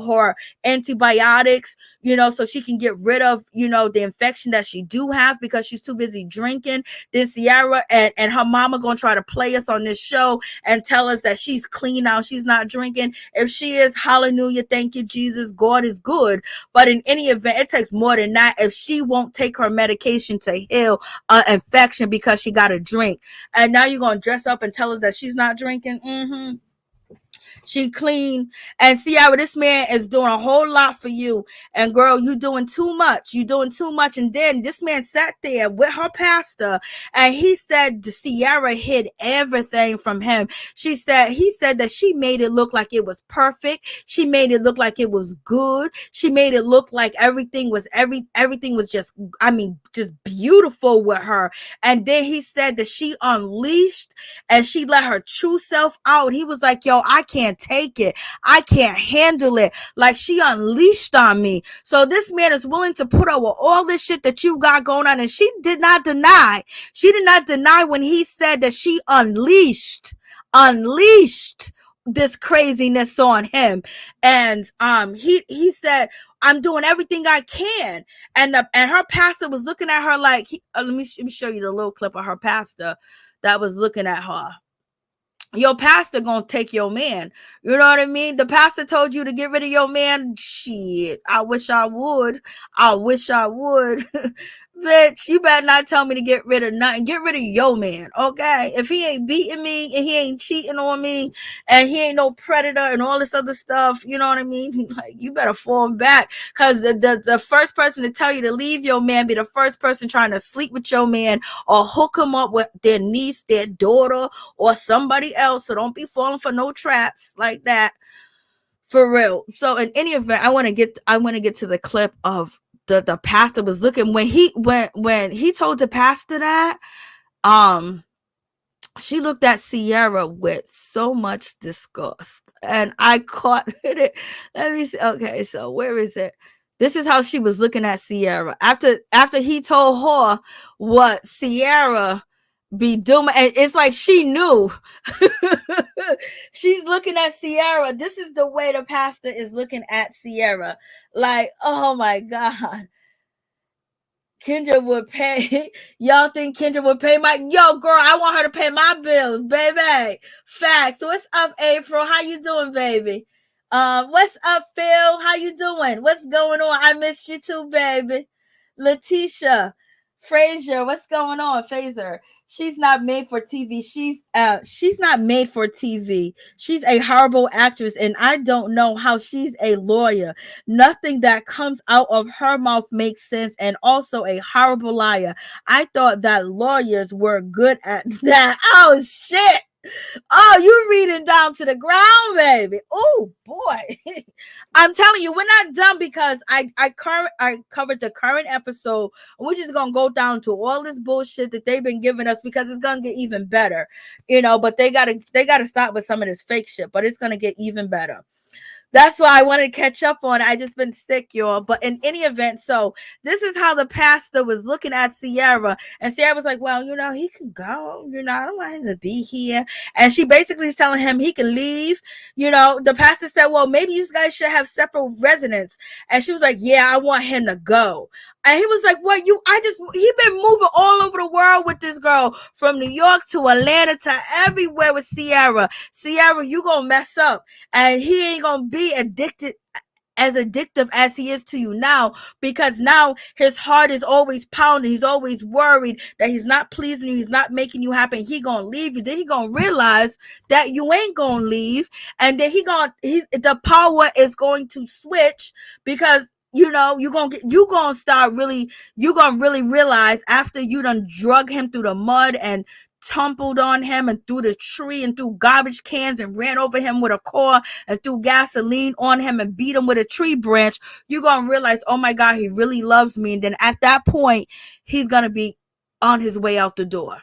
her antibiotics, so she can get rid of, the infection that she do have because she's too busy drinking. Then Sierra and her mama gonna try to play us on this show and tell us that she's clean now, she's not drinking. If she is, hallelujah, thank you, Jesus, God is good. But in any event, it takes more than that if she won't take her medication to heal an infection because she got to drink. And now you're gonna dress up and tell us that she's not drinking. She clean. And Ciara, this man is doing a whole lot for you. And girl, you doing too much. You doing too much. And then this man sat there with her pastor, and he said Ciara hid everything from him. He said that she made it look like it was perfect. She made it look like it was good. She made it look like everything was just, I mean, just beautiful with her. And then he said that she unleashed and she let her true self out. He was like, yo, I can't take it. I can't handle it. Like, she unleashed on me. So this man is willing to put over all this shit that you got going on. And she did not deny. She did not deny when he said that she unleashed this craziness on him. And he said, I'm doing everything I can. And her pastor was looking at her like, let me show you the little clip of her pastor that was looking at her. Your pastor gonna take your man. You know what I mean? The pastor told you to get rid of your man. Shit, I wish I would. Bitch, you better not tell me to get rid of nothing. Get rid of your man, okay? If he ain't beating me and he ain't cheating on me and he ain't no predator and all this other stuff, you know what I mean? Like, you better fall back, because the first person to tell you to leave your man be the first person trying to sleep with your man or hook him up with their niece, their daughter, or somebody else. So don't be falling for no traps like that, for real. So in any event, I want to get to the clip of the pastor was looking when he told the pastor that she looked at Ciara with so much disgust, and I caught it. Let me see. Okay, so where is it? This is how she was looking at Ciara after he told her what Ciara be doing, and it's like she knew. She's looking at Ciara. This is the way the pastor is looking at Ciara. Like, oh my God. Kendra would pay. Y'all think Kendra would pay my? Yo, girl, I want her to pay my bills, baby. Facts. So what's up, April? How you doing, baby? What's up, Phil? How you doing? What's going on? I missed you too, baby. Letitia, Frazier, what's going on, Phaser? She's not made for TV. She's not made for TV. She's a horrible actress, and I don't know how she's a lawyer. Nothing that comes out of her mouth makes sense, and also a horrible liar. I thought that lawyers were good at that. Oh shit. Oh, you reading down to the ground, baby. Oh boy. I'm telling you, we're not done, because I covered the current episode. We're just gonna go down to all this bullshit that they've been giving us, because it's gonna get even better, but they gotta stop with some of this fake shit, but it's gonna get even better. That's why I wanted to catch up on it. I just been sick, y'all. But in any event, so this is how the pastor was looking at Ciara. And Ciara was like, well, he can go. I don't want him to be here. And she basically is telling him he can leave. The pastor said, well, maybe you guys should have separate residence. And she was like, yeah, I want him to go. And he was like, what? He been moving all over the world with this girl, from New York to Atlanta to everywhere with Ciara. Ciara, you gonna mess up. And he ain't gonna be as addictive as he is to you now, because now his heart is always pounding. He's always worried that he's not pleasing you. He's not making you happy. He gonna leave you. Then he gonna realize that you ain't gonna leave. And then the power is going to switch, because you're gonna really realize, after you done drug him through the mud and tumbled on him and threw the tree and threw garbage cans and ran over him with a car and threw gasoline on him and beat him with a tree branch, you're gonna realize, oh my God, he really loves me. And then at that point, he's gonna be on his way out the door.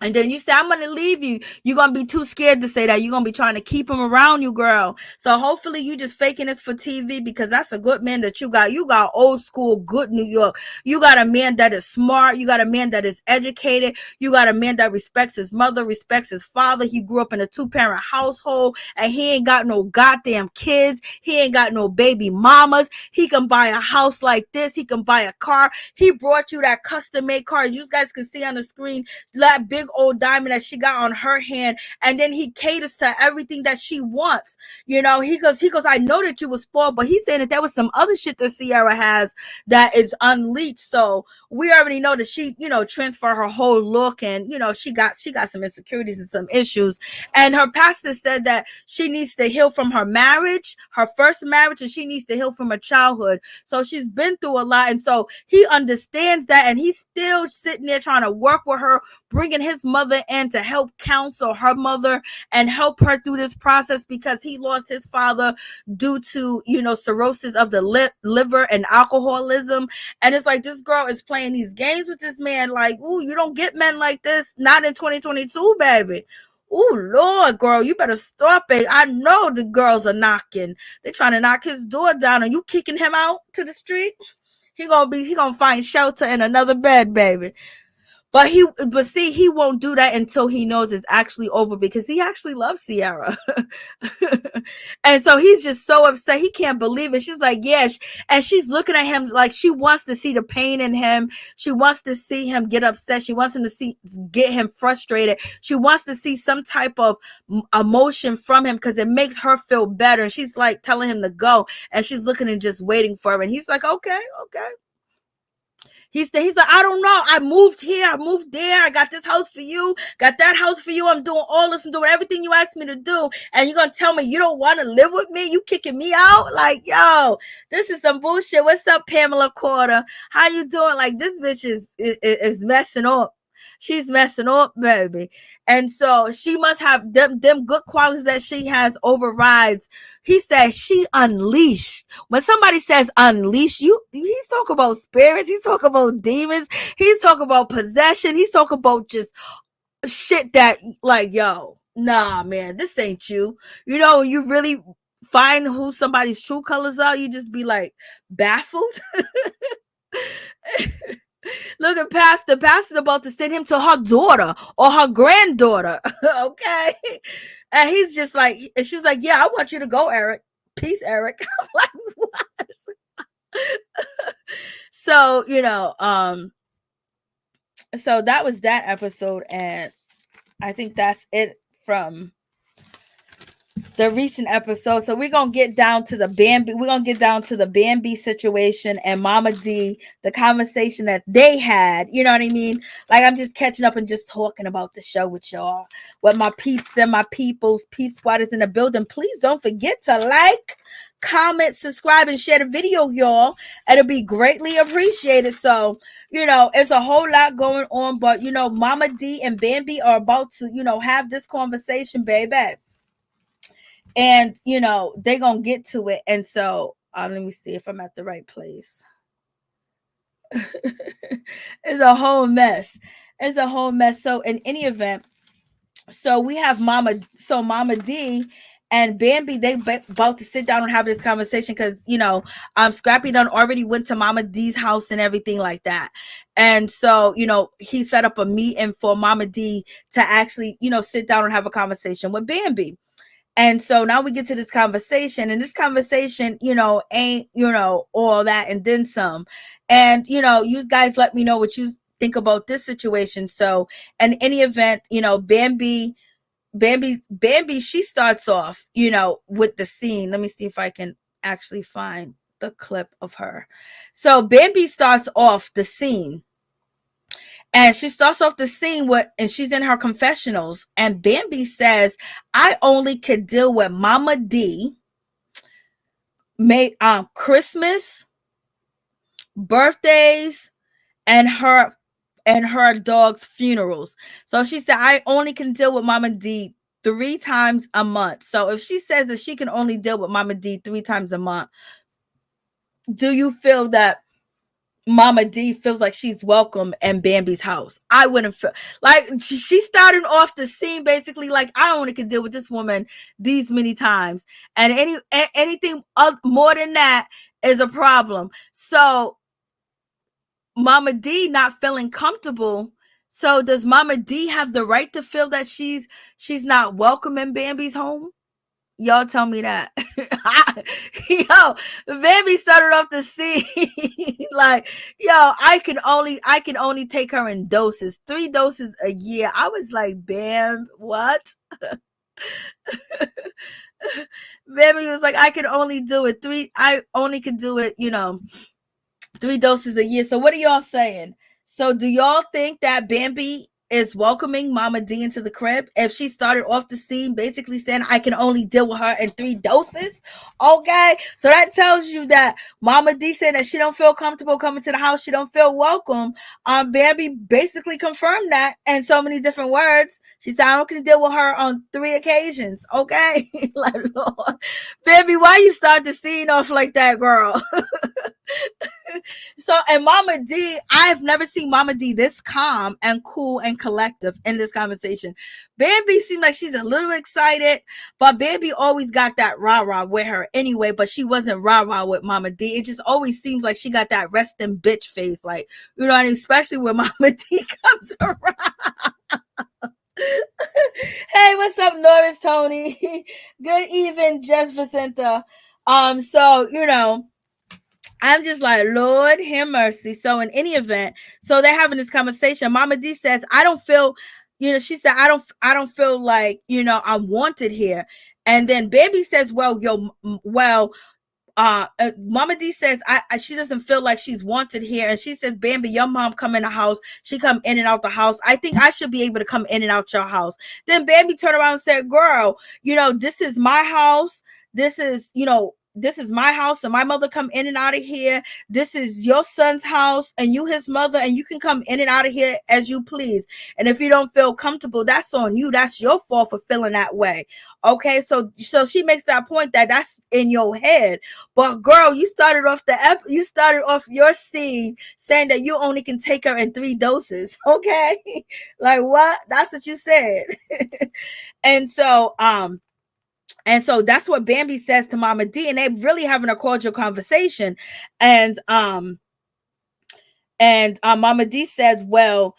And then you say, I'm going to leave you. You're going to be too scared to say that. You're going to be trying to keep him around you, girl. So hopefully you just faking this for TV, because that's a good man that you got. You got old school, good New York. You got a man that is smart. You got a man that is educated. You got a man that respects his mother, respects his father. He grew up in a 2-parent household, and he ain't got no goddamn kids. He ain't got no baby mamas. He can buy a house like this. He can buy a car. He brought you that custom made car. You guys can see on the screen, that big big old diamond that she got on her hand, and then he caters to everything that she wants. You know, he goes, I know that you were spoiled, but he's saying that there was some other shit that Ciara has that is unleashed. So we already know that she, you know, transfer her whole look, and you know, she got some insecurities and some issues. And her pastor said that she needs to heal from her marriage, her first marriage, and she needs to heal from her childhood. So she's been through a lot, and so he understands that, and he's still sitting there trying to work with her, bringing his mother in to help counsel her mother and help her through this process, because he lost his father due to, you know, cirrhosis of the liver and alcoholism. And it's like, this girl is playing these games with this man. Like, ooh, you don't get men like this. Not in 2022, baby. Ooh, Lord, girl, you better stop it. I know the girls are knocking. They're trying to knock his door down, and you kicking him out to the street. He gonna find shelter in another bed, baby. But see, he won't do that until he knows it's actually over, because he actually loves Ciara. And so he's just so upset. He can't believe it. She's like, yeah. And she's looking at him like she wants to see the pain in him. She wants to see him get upset. She wants him to get him frustrated. She wants to see some type of emotion from him, because it makes her feel better. And she's like telling him to go. And she's looking and just waiting for him. And he's like, okay. He's like, I don't know. I moved here. I moved there. I got this house for you. Got that house for you. I'm doing all this and doing everything you asked me to do. And you're going to tell me you don't want to live with me? You kicking me out? Like, yo, this is some bullshit. What's up, Pamela Corder? How you doing? Like, this bitch is messing up. She's messing up, baby. And so she must have them good qualities that she has overrides. He said she unleashed. When somebody says unleash, he's talking about spirits. He's talking about demons. He's talking about possession. He's talking about just shit that, like, yo, nah, man, this ain't you. You know, you really find who somebody's true colors are, you just be like baffled. Look at Pastor. Pastor's about to send him to her daughter or her granddaughter. Okay. And he's just like, and she was like, yeah, I want you to go, Eric. Peace, Eric. I'm like, what? So, you know, so that was that episode. And I think that's it from the recent episode. So we're gonna get down to the Bambi. We're gonna get down to the Bambi situation and Mama D, the conversation that they had. You know what I mean? Like, I'm just catching up and just talking about the show with y'all, with my peeps and my peoples, peep squatters in the building. Please don't forget to like, comment, subscribe, and share the video, y'all. It'll be greatly appreciated. So, you know, it's a whole lot going on, but you know, Mama D and Bambi are about to, you know, have this conversation, baby. And, you know, they're going to get to it. And so, let me see if I'm at the right place. It's a whole mess. It's a whole mess. So, in any event, so we have Mama D and Bambi, they about to sit down and have this conversation, because, you know, Scrappy done already went to Mama D's house and everything like that. And so, you know, he set up a meeting for Mama D to actually, you know, sit down and have a conversation with Bambi. And so now we get to this conversation, and this conversation, you know, ain't, you know, all that and then some. And, you know, you guys let me know what you think about this situation. So in any event, you know, Bambi, she starts off, you know, with the scene. Let me see if I can actually find the clip of her. So Bambi starts off the scene. And she starts off the scene and she's in her confessionals. And Bambi says, I only could deal with Mama D, Christmas, birthdays, and her dog's funerals. So she said, I only can deal with Mama D 3 times a month. So if she says that she can only deal with Mama D 3 times a month, do you feel that Mama D feels like she's welcome in Bambi's house? I wouldn't feel like she's starting off the scene basically like, I only can deal with this woman these many times, and anything more than that is a problem. So Mama D not feeling comfortable. So does Mama D have the right to feel that she's not welcome in Bambi's home? Y'all tell me that. Yo, Bambi started off the scene like, yo, I can only take her in doses, 3 doses a year. I was like, Bam, what? Bambi was like, I can only do it I only can do it, 3 doses a year. So what are y'all saying? So do y'all think that Bambi is welcoming Mama D into the crib if she started off the scene basically saying I can only deal with her in 3 doses? Okay, so that tells you that Mama D saying that she don't feel comfortable coming to the house, she don't feel welcome. Bambi basically confirmed that in so many different words. She said I can deal with her on 3 occasions. Okay, like Lord, Bambi, why you start the scene off like that, girl? So, and Mama D, I've never seen Mama D this calm and cool and collective in this conversation. Bambi seemed like she's a little excited, but Bambi always got that rah-rah with her anyway, but she wasn't rah-rah with Mama D. It just always seems like she got that resting bitch face, like, you know what I mean? Especially when Mama D comes around. Hey, what's up, Norris Tony? Good evening, Jess Vicenta. So, I'm just like, Lord have mercy. So in any event, so they're having this conversation. Mama D says, I don't feel, she said, I don't feel like, I'm wanted here. And then Bambi says, Mama D says, she doesn't feel like she's wanted here. And she says, Bambi, your mom come in the house. She come in and out the house. I think I should be able to come in and out your house. Then Bambi turned around and said, girl, this is my house. This is my house, and my mother come in and out of here. This is your son's house, and you his mother, and you can come in and out of here as you please. And if you don't feel comfortable, that's on you. That's your fault for feeling that way. Okay, so she makes that point that that's in your head. But girl, you started off your scene saying that you only can take her in 3 doses. Okay, like what? That's what you said. And so that's what Bambi says to Mama D, and they're really having a cordial conversation. And Mama D said, well,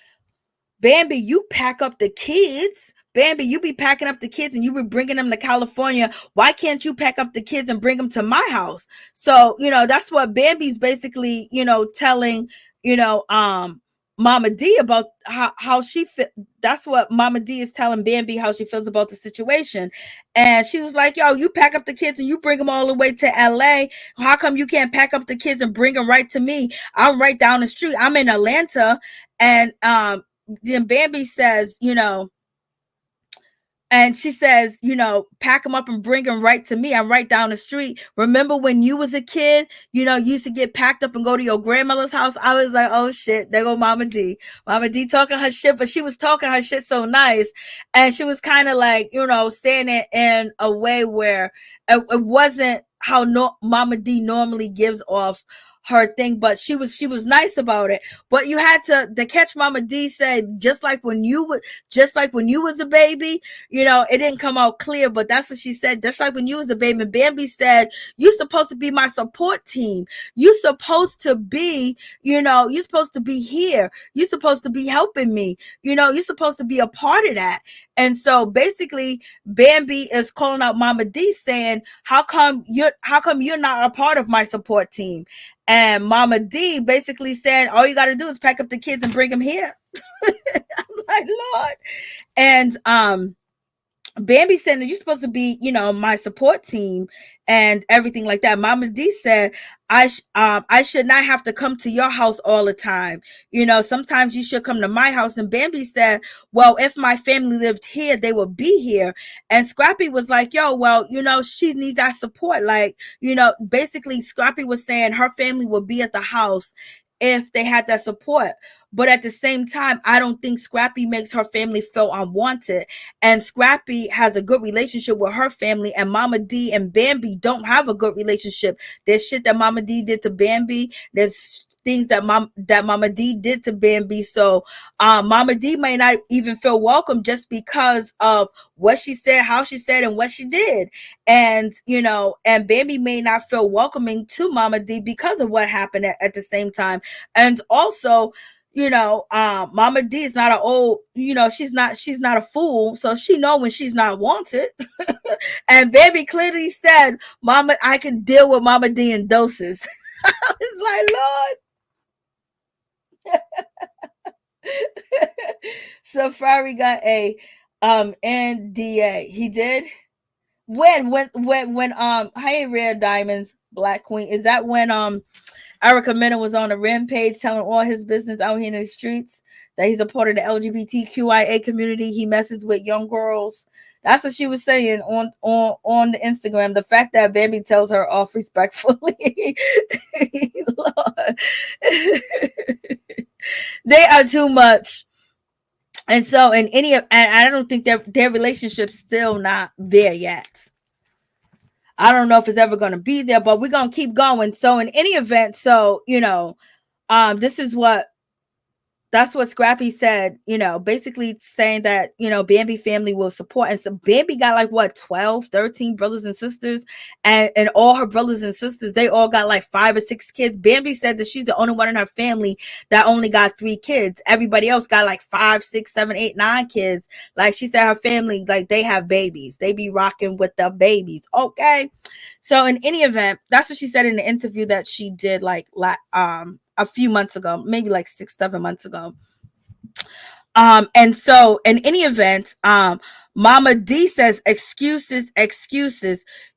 Bambi, you pack up the kids. Bambi, you be packing up the kids and you be bringing them to California. Why can't you pack up the kids and bring them to my house? So, that's what Bambi's basically, telling, Mama D about how she fit. That's what Mama D is telling Bambi how she feels about the situation. And she was like, yo, you pack up the kids and you bring them all the way to LA. How come you can't pack up the kids and bring them right to me? I'm right down the street. I'm in Atlanta. And then Bambi says, and she says, pack them up and bring them right to me. I'm right down the street. Remember when you was a kid, you used to get packed up and go to your grandmother's house? I was like, oh shit, there go Mama D. Mama D talking her shit, but she was talking her shit so nice. And she was kind of like, saying it in a way where it wasn't how Mama D normally gives off her thing, but she was nice about it. But you had to catch Mama D said, just like when you was a baby, it didn't come out clear, but that's what she said. Just like when you was a baby. And Bambi said, you're supposed to be my support team. You're supposed to be, you're supposed to be here. You're supposed to be helping me. You're supposed to be a part of that. And so basically Bambi is calling out Mama D saying, how come you're not a part of my support team? And Mama D basically said, all you got to do is pack up the kids and bring them here. I'm like, Lord. And Bambi said that you're supposed to be, my support team and everything like that. Mama D said, I should not have to come to your house all the time. Sometimes you should come to my house. And Bambi said, well, if my family lived here, they would be here. And Scrappy was like, yo, well, she needs that support. Like, basically Scrappy was saying her family would be at the house if they had that support. But at the same time, I don't think Scrappy makes her family feel unwanted. And Scrappy has a good relationship with her family, and Mama D and Bambi don't have a good relationship. There's shit that Mama D did to Bambi. There's things that Mama D did to Bambi. So Mama D may not even feel welcome just because of what she said, how she said, and what she did. And, and Bambi may not feel welcoming to Mama D because of what happened at the same time. And also, Mama D is not an old, she's not a fool, so she know when she's not wanted. And Baby clearly said, Mama, I can deal with Mama D in doses. It's like, Lord. Safaree got a NDA. He did? When Hey Rare Diamonds, Black Queen, is that when Erica Mena was on a rampage telling all his business out here in the streets, that he's a part of the LGBTQIA community, he messes with young girls? That's what she was saying on the Instagram. The fact that Bambi tells her off respectfully. They are too much. And so and I don't think their relationship's still not there yet. I don't know if it's ever going to be there, but we're going to keep going. So in any event, this is that's what Scrappy said, basically saying that, Bambi family will support. And so Bambi got like what, 12, 13 brothers and sisters, and all her brothers and sisters, they all got like 5 or 6 kids. Bambi said that she's the only one in her family that only got 3 kids. Everybody else got like 5, 6, 7, 8, 9 kids. Like she said, her family, like they have babies. They be rocking with the babies. Okay. So in any event, that's what she said in the interview that she did like a few months ago, maybe like 6, 7 months ago. And so in any event, Mama D says, excuses.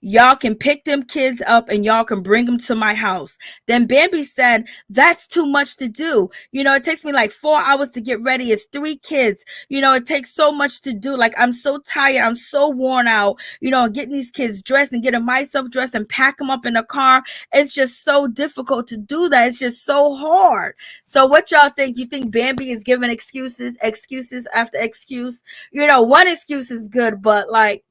Y'all can pick them kids up and y'all can bring them to my house. Then Bambi said, that's too much to do. It takes me like 4 hours to get ready. It's 3 kids. It takes so much to do. Like, I'm so tired. I'm so worn out, getting these kids dressed and getting myself dressed and pack them up in the car. It's just so difficult to do that. It's just so hard. So what y'all think? You think Bambi is giving excuses after excuse? One excuse is good, but like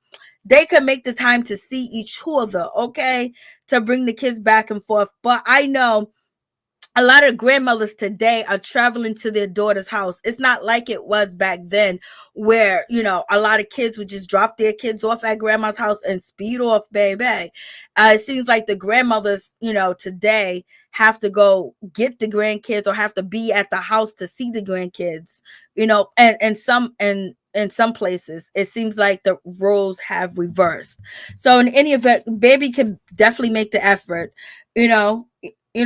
they could make the time to see each other, okay, to bring the kids back and forth. But I know a lot of grandmothers today are traveling to their daughter's house. It's not like it was back then where, a lot of kids would just drop their kids off at grandma's house and speed off, baby. It seems like the grandmothers, today have to go get the grandkids or have to be at the house to see the grandkids, and in some places it seems like the roles have reversed. So in any event, Baby can definitely make the effort, you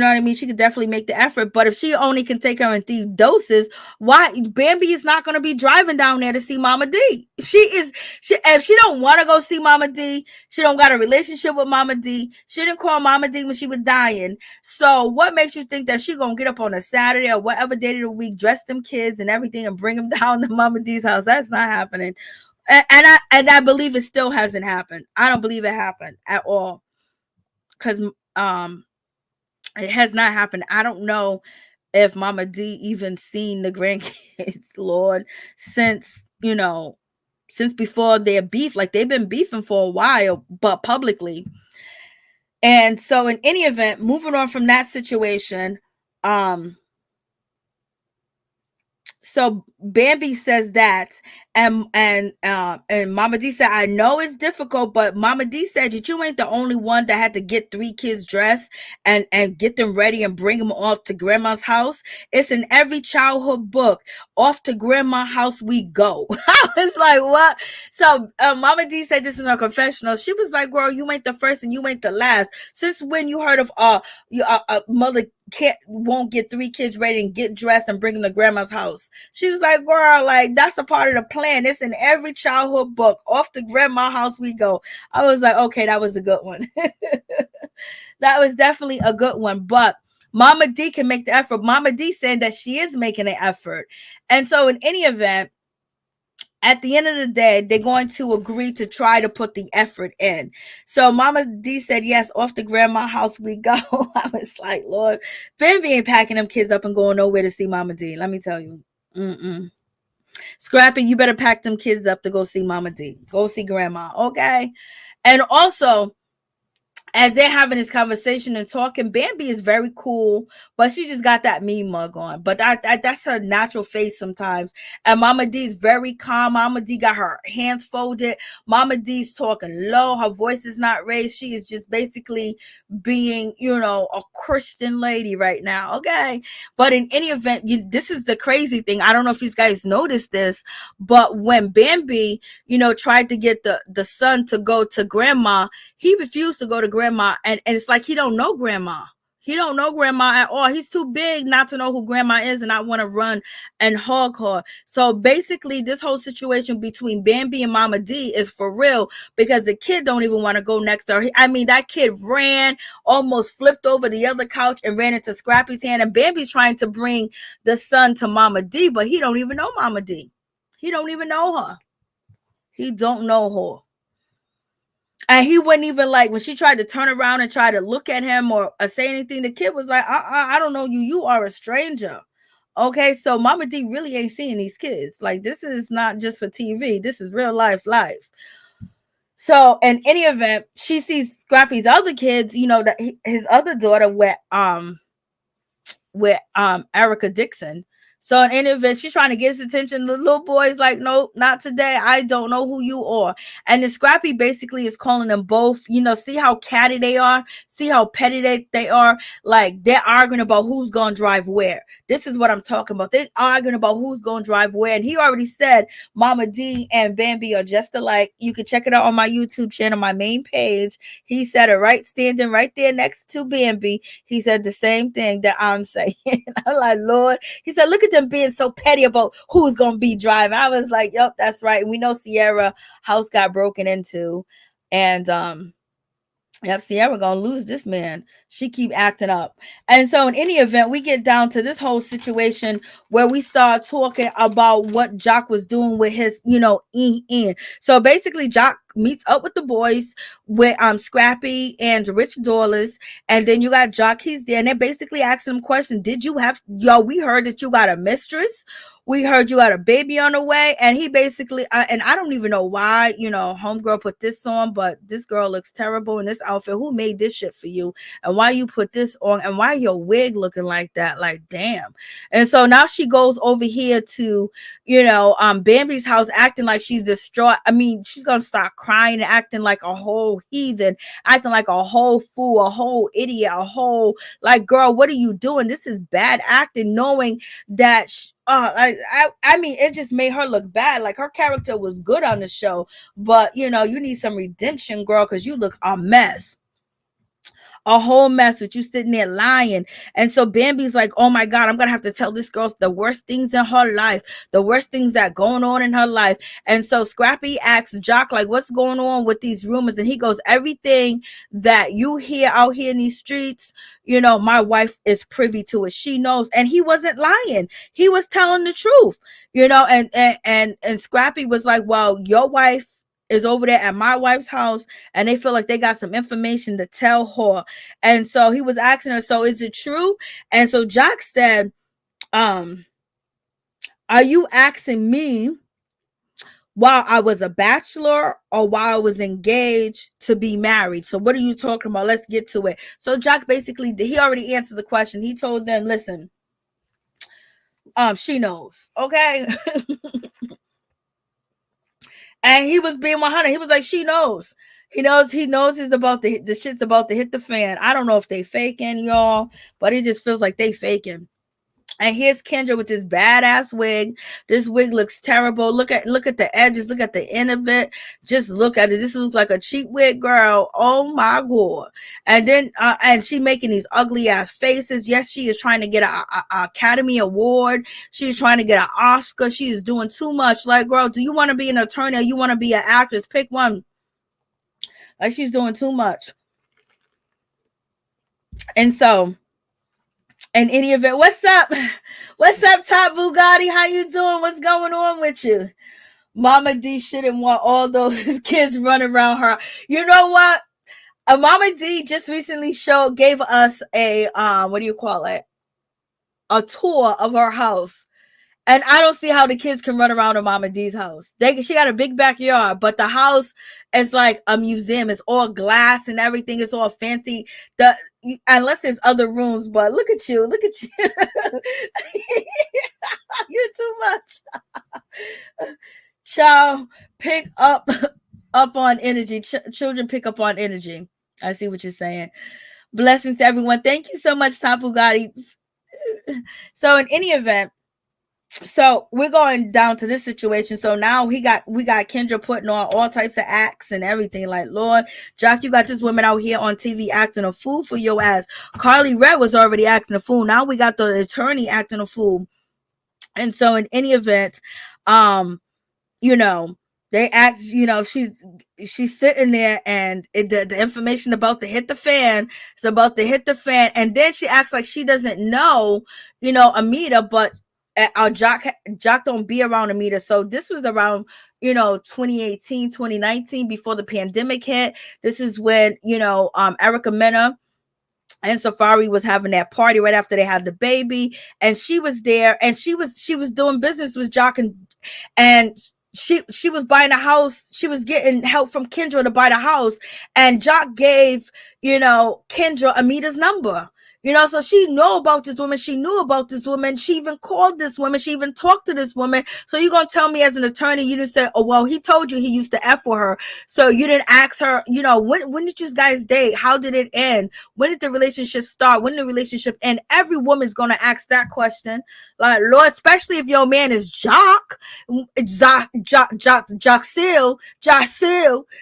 know what I mean? She could definitely make the effort, but if she only can take her in 3 doses, why Bambi is not going to be driving down there to see Mama D? If she don't want to go see Mama D, she don't got a relationship with Mama D. She didn't call Mama D when she was dying. So what makes you think that she going to get up on a Saturday or whatever day of the week, dress them kids and everything and bring them down to Mama D's house? That's not happening. And I believe it still hasn't happened. I don't believe it happened at all. Cuz it has not happened. I don't know if Mama D even seen the grandkids, Lord, since before their beef. Like they've been beefing for a while, but publicly. And so in any event, moving on from that situation, so Bambi says that, and Mama D said, I know it's difficult, but Mama D said that you ain't the only one that had to get 3 kids dressed and get them ready and bring them off to grandma's house. It's in every childhood book. Off to grandma's house we go. I was like, what? So Mama D said this in her confessional. She was like, girl, you ain't the first and you ain't the last. Since when you heard of mother won't get 3 kids ready and get dressed and bring them to grandma's house? She was like, girl, like that's a part of the plan. It's in every childhood book. Off to grandma's house we go. I was like, okay, that was a good one. That was definitely a good one. But Mama D can make the effort. Mama D saying that she is making an effort. And so in any event, at the end of the day, they're going to agree to try to put the effort in. So Mama D said, yes, off to grandma's house we go. I was like, Lord, Bambi ain't packing them kids up and going nowhere to see Mama D. Let me tell you. Scrappy, you better pack them kids up to go see Mama D. Go see grandma, okay? And also, as they're having this conversation and talking, Bambi is very cool, but she just got that mean mug on. But that's her natural face sometimes. And Mama D is very calm. Mama D got her hands folded. Mama D's talking low. Her voice is not raised. She is just basically being, a Christian lady right now. Okay. But in any event, this is the crazy thing. I don't know if you guys noticed this, but when Bambi, tried to get the son to go to grandma, he refused to go to grandma, and it's like he don't know grandma. He don't know grandma at all. He's too big not to know who grandma is, and I want to run and hug her. So basically, this whole situation between Bambi and Mama D is for real, because the kid don't even want to go next to her. I mean, that kid ran, almost flipped over the other couch and ran into Scrappy's hand, and Bambi's trying to bring the son to Mama D, but he don't even know Mama D. He don't even know her. He don't know her. And he wouldn't even, like, when she tried to turn around and try to look at him or say anything, the kid was like, I don't know you. You are a stranger. Okay, so Mama D really ain't seeing these kids. Like, this is not just for TV. This is real life. So in any event, she sees Scrappy's other kids, that his other daughter with Erica Dixon. So in any event, she's trying to get his attention. The little boy's like, no, not today. I don't know who you are. And then Scrappy basically is calling them both, see how catty they are, see how petty they are. Like, they're arguing about who's going to drive where. This is what I'm talking about. They're arguing about who's going to drive where. And he already said Mama D and Bambi are just alike. You can check it out on my YouTube channel, my main page. He said it right, standing right there next to Bambi. He said the same thing that I'm saying. I'm like, Lord. He said, look at them being so petty about who's going to be driving. I was like, yep, that's right. And we know Sierra house got broken into. And, yep, Sierra gonna lose this man. She keep acting up. And so in any event, we get down to this whole situation where we start talking about what Jock was doing with his, in. So basically, Jock meets up with the boys with Scrappy and Rich Dollars, and then you got Jock. He's there, and they're basically asking him questions. Did you have, we heard that you got a mistress. We heard you had a baby on the way. And he basically, and I don't even know why, homegirl put this on, but this girl looks terrible in this outfit. Who made this shit for you? And why you put this on? And why your wig looking like that? Like, damn. And so now she goes over here to, Bambi's house, acting like she's distraught. I mean, she's going to start crying and acting like a whole heathen, acting like a whole fool, a whole idiot, a whole, like, girl, what are you doing? This is bad acting, knowing that I mean, it just made her look bad. Like, her character was good on the show, but you need some redemption, girl, because you look a mess. A whole mess with you sitting there lying. And so Bambi's like, oh my God, I'm gonna have to tell this girl the worst things in her life, the worst things that going on in her life. And so Scrappy asks Jock, like, what's going on with these rumors? And he goes, everything that you hear out here in these streets, my wife is privy to it. She knows. And he wasn't lying. He was telling the truth, and Scrappy was like, well, your wife is over there at my wife's house, and they feel like they got some information to tell her. And so he was asking her, so is it true? And so Jock said, are you asking me while I was a bachelor or while I was engaged to be married? So what are you talking about? Let's get to it. So Jock basically, he already answered the question. He told them, listen, she knows, okay? And he was being 100. He was like, she knows. He knows it's about the shit's about to hit the fan. I don't know if they faking, y'all, but it just feels like they faking. And here's Kendra with this badass wig. This wig looks terrible. Look at the edges. Look at the end of it. Just look at it. This looks like a cheap wig, girl. Oh my God. And then and she making these ugly ass faces. Yes, she is trying to get a Academy Award. She's trying to get an Oscar. She is doing too much. Like, girl, do you want to be an attorney or you want to be an actress? Pick one. Like, she's doing too much. And so, in any event, what's up? What's up, Top Bugatti? How you doing? What's going on with you? Mama D shouldn't want all those kids running around her. You know what? Mama D just recently gave us a what do you call it? A tour of her house. And I don't see how the kids can run around in Mama D's house. She got a big backyard, but the house is like a museum. It's all glass and everything. It's all fancy. Unless there's other rooms, but look at you. Look at you. You're too much. Child, pick up on energy. Children pick up on energy. I see what you're saying. Blessings to everyone. Thank you so much, Tom Bugatti. So in any event, so we're going down to this situation. So now we got Kendra putting on all types of acts and everything. Like, Lord, Jock, you got this woman out here on TV acting a fool for your ass. Karlie Redd was already acting a fool. Now we got the attorney acting a fool. And so in any event, you know, they asked, you know, she's sitting there, and the information about to hit the fan is about to hit the fan. And then she acts like she doesn't know, you know, Amita, but Jock don't be around Amita. So this was around, you know, 2018, 2019, before the pandemic hit. This is when, you know, Erica Mena and Safaree was having that party right after they had the baby, and she was there, and she was doing business with Jock, and she was buying a house. She was getting help from Kendra to buy the house, and Jock gave, you know, Kendra Amita's number. You know, so she knew about this woman. She knew about this woman. She even called this woman. She even talked to this woman. So you're going to tell me as an attorney, you didn't say, oh, well, he told you he used to F with her. So you didn't ask her, you know, when did you guys date? How did it end? When did the relationship start? When did the relationship end? Every woman's going to ask that question. Like, Lord, especially if your man is Jock Steele.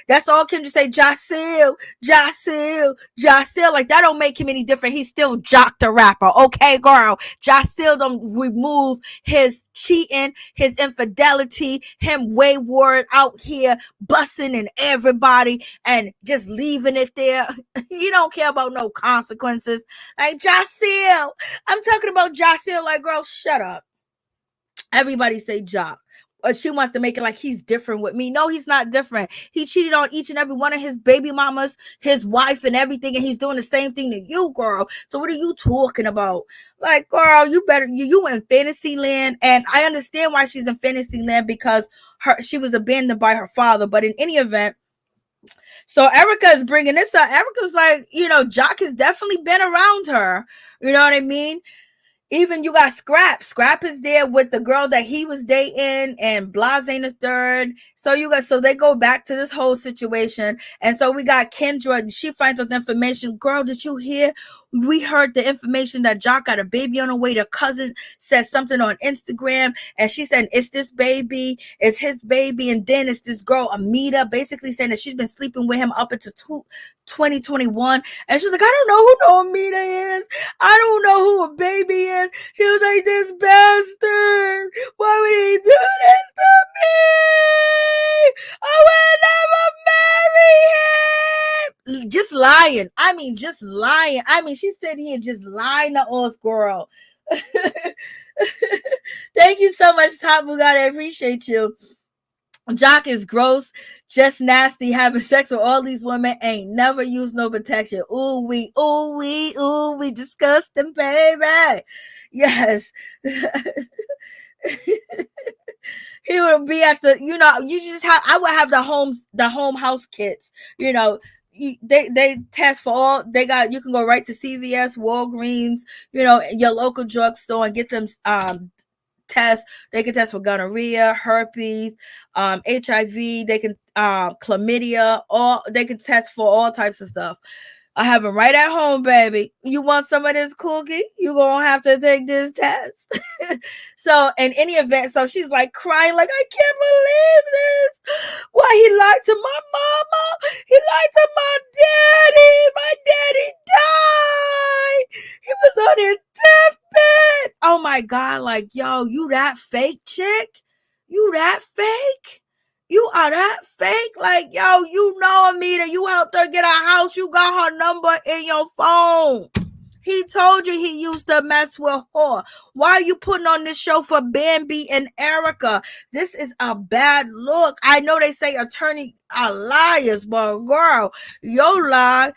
That's all Kendra say. Jock Steele. Like, that don't make him any different. He's still Jock the rapper. Okay, girl. Jock Steele don't remove his cheating, his infidelity, him wayward out here busting in everybody and just leaving it there. He don't care about no consequences. Like, Jock Steele. I'm talking about Jock Steele. Like, girl, shut up. Everybody say Jock. She wants to make it like he's different with me. No, he's not different. He cheated on each and every one of his baby mamas, his wife, and everything, and he's doing the same thing to you, girl. So what are you talking about? Like, girl, you better, you in fantasy land. And I understand why she's in fantasy land, because she was abandoned by her father. But in any event, so Erica is bringing this up. Erica's like, you know, Jock has definitely been around her. You know what I mean? Even you got Scrapp. Scrapp is there with the girl that he was dating, and Blase the third. So they go back to this whole situation. And so we got Kendra. She finds out the information. Girl, did you hear? We heard the information that Jock got a baby on the way. The cousin said something on Instagram, and she said, it's this baby, it's his baby. And then it's this girl, Amita, basically saying that she's been sleeping with him up until 2021. And she was like, I don't know who no Amita is. I don't know who a baby is. She was like, this bastard, why would he do this to me? I would never marry him. Just lying. I mean, just lying. I mean, she said he just lying to us, girl. Thank you so much, Top Bugatti. I appreciate you. Jock is gross, just nasty, having sex with all these women, ain't never used no protection. Ooh, we disgusting, baby. Yes. He would be at the, you know, I would have the home house kits, you know. They test for all. You can go right to CVS, Walgreens, you know, your local drugstore, and get them tests. They can test for gonorrhea, herpes, HIV. They can chlamydia. They can test for all types of stuff. I have them right at home, baby. You want some of this cookie? You're going to have to take this test. So in any event, so she's like crying, like, I can't believe this. Why he lied to my mama? He lied to my daddy. My daddy died. He was on his deathbed. Oh my God. Like, yo, you that fake chick? You that fake? You are that fake? Like, yo, you know Amita. You helped her get a house. You got her number in your phone. He told you he used to mess with her. Why are you putting on this show for Bambi and Erica? This is a bad look. I know they say attorneys are liars, but girl, your lie,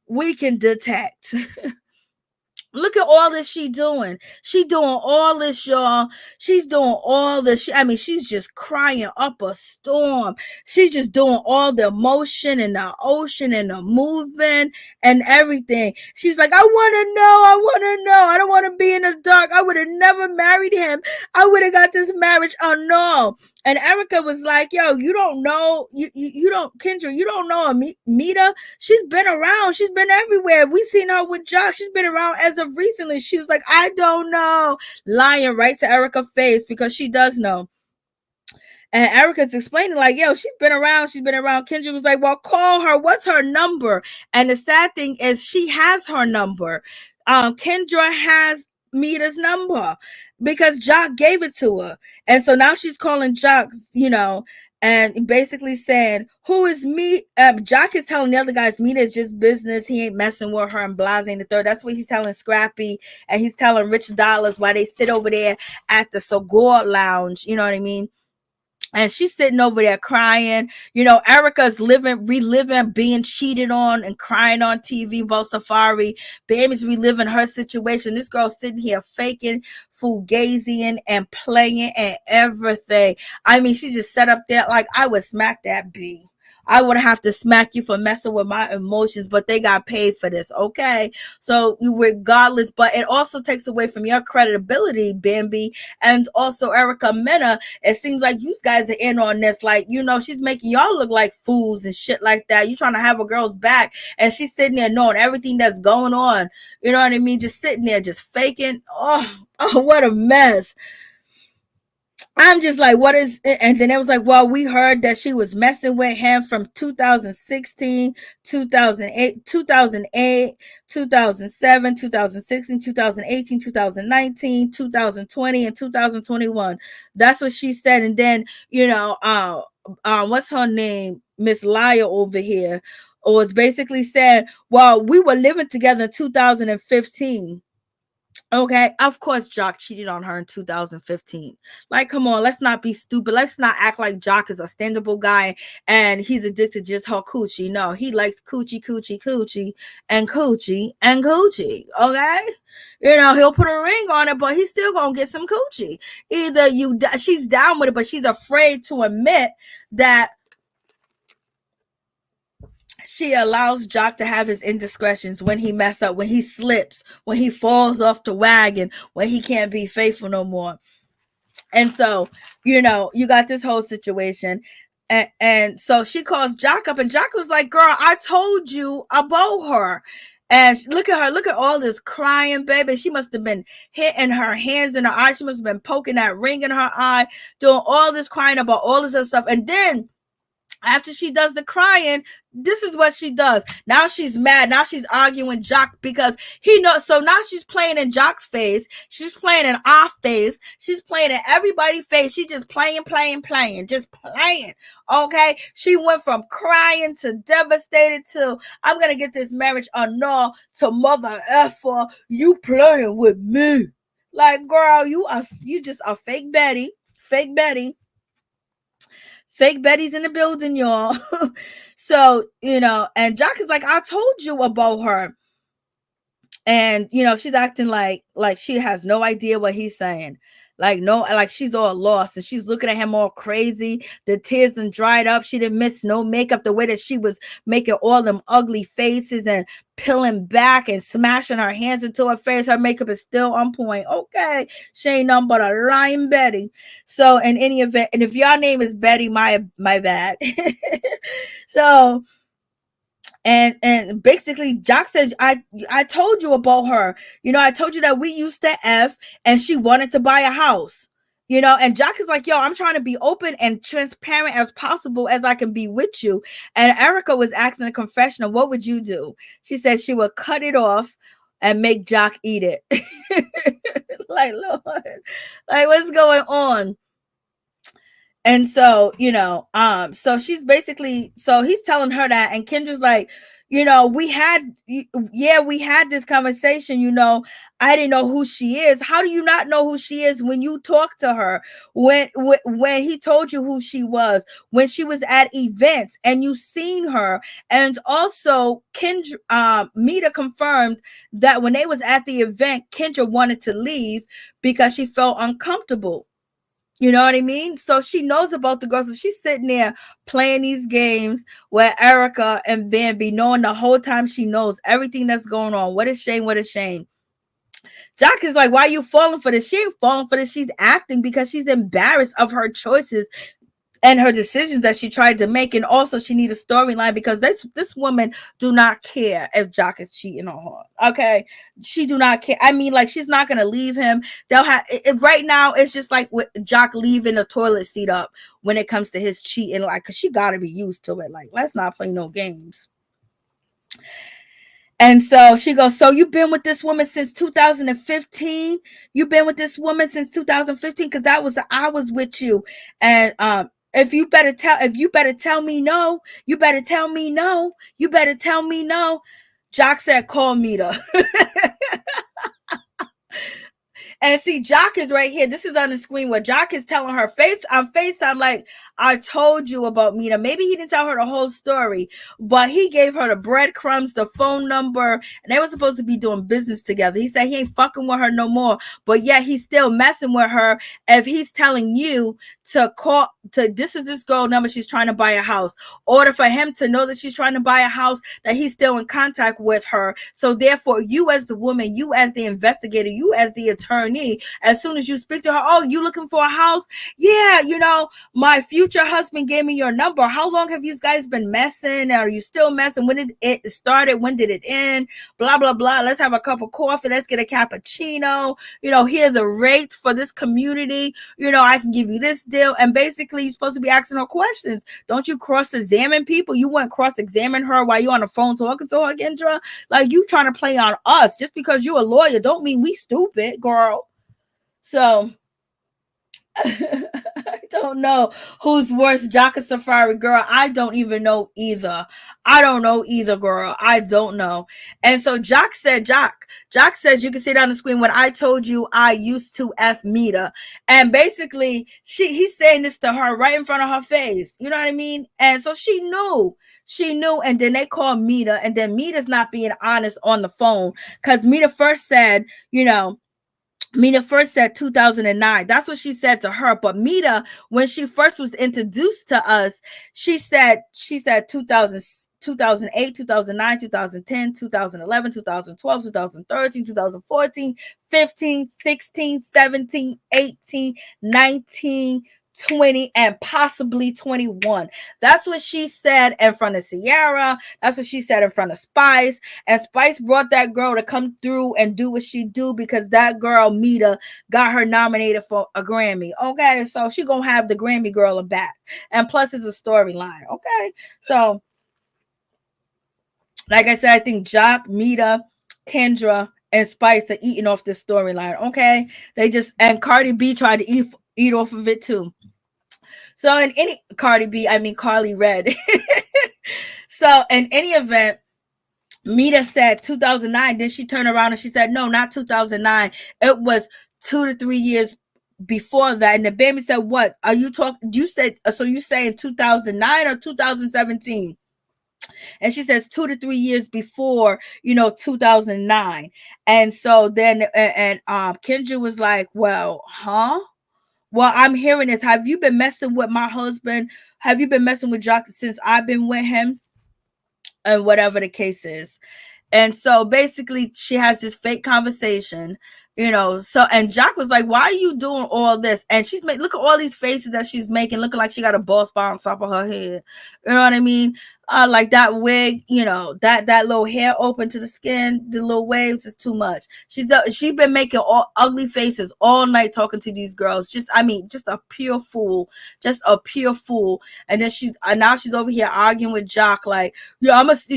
we can detect. Look at all this she doing. She doing all this, y'all. She's doing all this. I mean, she's just crying up a storm. She's just doing all the emotion and the ocean and the movement and everything. She's like, I want to know. I want to know. I don't want to be in the dark. I would have never married him. I would have got this marriage annulled. And Erica was like, yo, you don't know. You don't, Kendra, you don't know Meda. She's been around. She's been everywhere. We seen her with Jock. She's been around as of recently. She was like, I don't know. Lying right to Erica's face because she does know. And Erica's explaining, like, yo, she's been around. Kendra was like, well, call her. What's her number? And the sad thing is she has her number. Kendra has Meda's number because Jock gave it to her. And so now she's calling Jock, and basically saying, who is me? Jock is telling the other guys, Meda is just business. He ain't messing with her and Blase the third. That's what he's telling Scrappy. And he's telling Rich Dollars while they sit over there at the Cigar Lounge. You know what I mean? And she's sitting over there crying. Erica's reliving being cheated on and crying on TV about Safaree. Bambi's reliving her situation. This girl's sitting here faking, fugazing, and playing and everything. I mean, she just sat up there like, I would smack that B. I would have to smack you for messing with my emotions, but they got paid for this, okay? So regardless, but it also takes away from your credibility, Bambi, and also Erica Mena. It seems like you guys are in on this. Like, she's making y'all look like fools and shit like that. You trying to have a girl's back, and she's sitting there knowing everything that's going on. You know what I mean? Just sitting there, just faking. Oh, what a mess. I'm just like, what is it? And then it was like, well, we heard that she was messing with him from 2016, 2008, 2008, 2007, 2016, 2018, 2019, 2020, and 2021. That's what she said. And then, what's her name? Miss Liar over here was basically saying, well, we were living together in 2015. Okay, of course Jock cheated on her in 2015. Like, come on, let's not be stupid. Let's not act like Jock is a standable guy and he's addicted to just her coochie. No, he likes coochie, coochie, coochie, and coochie, and coochie. Okay? He'll put a ring on it, but he's still gonna get some coochie. Either she's down with it, but she's afraid to admit that she allows Jock to have his indiscretions when he mess up, when he slips, when he falls off the wagon, when he can't be faithful no more. And so, you got this whole situation. And so she calls Jock up, and Jock was like, girl, I told you about her. And look at her. Look at all this crying, baby. She must have been hitting her hands in her eyes. She must have been poking that ring in her eye, doing all this crying about all this other stuff. And then after she does the crying, this is what she does. Now she's mad. Now she's arguing Jock because he knows. So now she's playing in Jock's face. She's playing in our face. She's playing in everybody's face. She just playing, just playing. Okay. She went from crying to devastated to, I'm going to get this marriage annulled, to mother effer, you playing with me. Like, girl, you just a fake Betty. Fake Betty. Fake Betty's in the building, y'all. So, and Jock is like, I told you about her. And, she's acting like she has no idea what he's saying. Like she's all lost, and she's looking at him all crazy. The tears done dried up. She didn't miss no makeup, the way that she was making all them ugly faces and peeling back and smashing her hands into her face. Her makeup is still on point. Okay. She ain't nothing but a lying Betty. So in any event, and if your name is Betty, my bad. So, and basically Jock says, I told you about her. I told you that we used to F and she wanted to buy a house. And Jock is like, yo, I'm trying to be open and transparent as possible as I can be with you. And Erica was asking a confessional, what would you do? She said she would cut it off and make Jock eat it. Like, Lord, like, what's going on? And so, so she's basically, so he's telling her that, and Kendra's like, we had this conversation, I didn't know who she is. How do you not know who she is when you talk to her? When he told you who she was, when she was at events and you seen her. And also Meda confirmed that when they was at the event, Kendra wanted to leave because she felt uncomfortable. You know what I mean? So she knows about the girls. So she's sitting there playing these games with Erica and Bambi, knowing the whole time she knows everything that's going on. What a shame, what a shame. Jock is like, why are you falling for this? She ain't falling for this. She's acting because she's embarrassed of her choices and her decisions that she tried to make. And also she needs a storyline because this woman do not care if Jock is cheating on her. Okay. She do not care. I mean, like, she's not going to leave him. They'll have right now. It's just like with Jock leaving the toilet seat up when it comes to his cheating, like, cause she got to be used to it. Like, let's not play no games. And so she goes, so you've been with this woman since 2015? You've been with this woman since 2015? Because I was with you. And if you better tell me no, you better tell me no. You better tell me no. Jock said, call Meda. And see, Jock is right here. This is on the screen where Jock is telling her on FaceTime, like, I told you about Meda. Maybe he didn't tell her the whole story, but he gave her the breadcrumbs, the phone number, and they were supposed to be doing business together. He said he ain't fucking with her no more, but yet he's still messing with her if he's telling you to call this is this girl number, she's trying to buy a house. Order for him to know that she's trying to buy a house, that he's still in contact with her. So therefore, you as the woman, you as the investigator, you as the attorney, as soon as you speak to her, oh, you looking for a house? Yeah, my future husband gave me your number. How long have you guys been messing? Are you still messing? When did it started? When did it end? Blah, blah, blah. Let's have a cup of coffee. Let's get a cappuccino. Here are the rates for this community. I can give you this deal. And basically, you're supposed to be asking her questions. Don't you cross-examine people? You wouldn't cross-examine her while you're on the phone talking to her, Kendra. Like, you trying to play on us. Just because you're a lawyer don't mean we stupid, girl. So I don't know who's worse, Jock or Safaree, girl. I don't even know either. I don't know either, girl. I don't know. And so Jock says, you can see it on the screen, when I told you I used to F Meda. And basically, he's saying this to her right in front of her face. You know what I mean? And so she knew. And then they call Meda, and then Meda's not being honest on the phone, because Meda first said, Meda first said 2009. That's what she said to her. But Meda, when she first was introduced to us, she said 2000, 2008, 2009, 2010, 2011, 2012, 2013, 2014, 15, 16, 17, 18, 19, 20, and possibly 21. That's what she said in front of Sierra. That's what she said in front of Spice. And Spice brought that girl to come through and do what she do, because that girl, Meda, got her nominated for a Grammy. Okay, so she gonna have the Grammy girl back. And plus it's a storyline. Okay, so like I said, I think Jock, Meda, Kendra, and Spice are eating off this storyline. Okay, and Cardi B tried to eat off of it too. So in any Karlie Redd. So in any event, Meda said 2009. Then she turned around and she said, no, not 2009. It was 2 to 3 years before that. And the Bambi said, what are you talking? You said, so you saying 2009 or 2017? And she says 2 to 3 years before, 2009. And so then, Kendra was like, well, huh? Well, I'm hearing this. Have you been messing with my husband? Have you been messing with Jock since I've been with him? And whatever the case is. And so basically she has this fake conversation, so, and Jock was like, why are you doing all this? And she's look at all these faces that she's making, looking like she got a bald spot on top of her head. You know what I mean? Like that wig, that little hair open to the skin, the little waves is too much. She's been making all ugly faces all night talking to these girls. Just a pure fool, And then now she's over here arguing with Jock, like,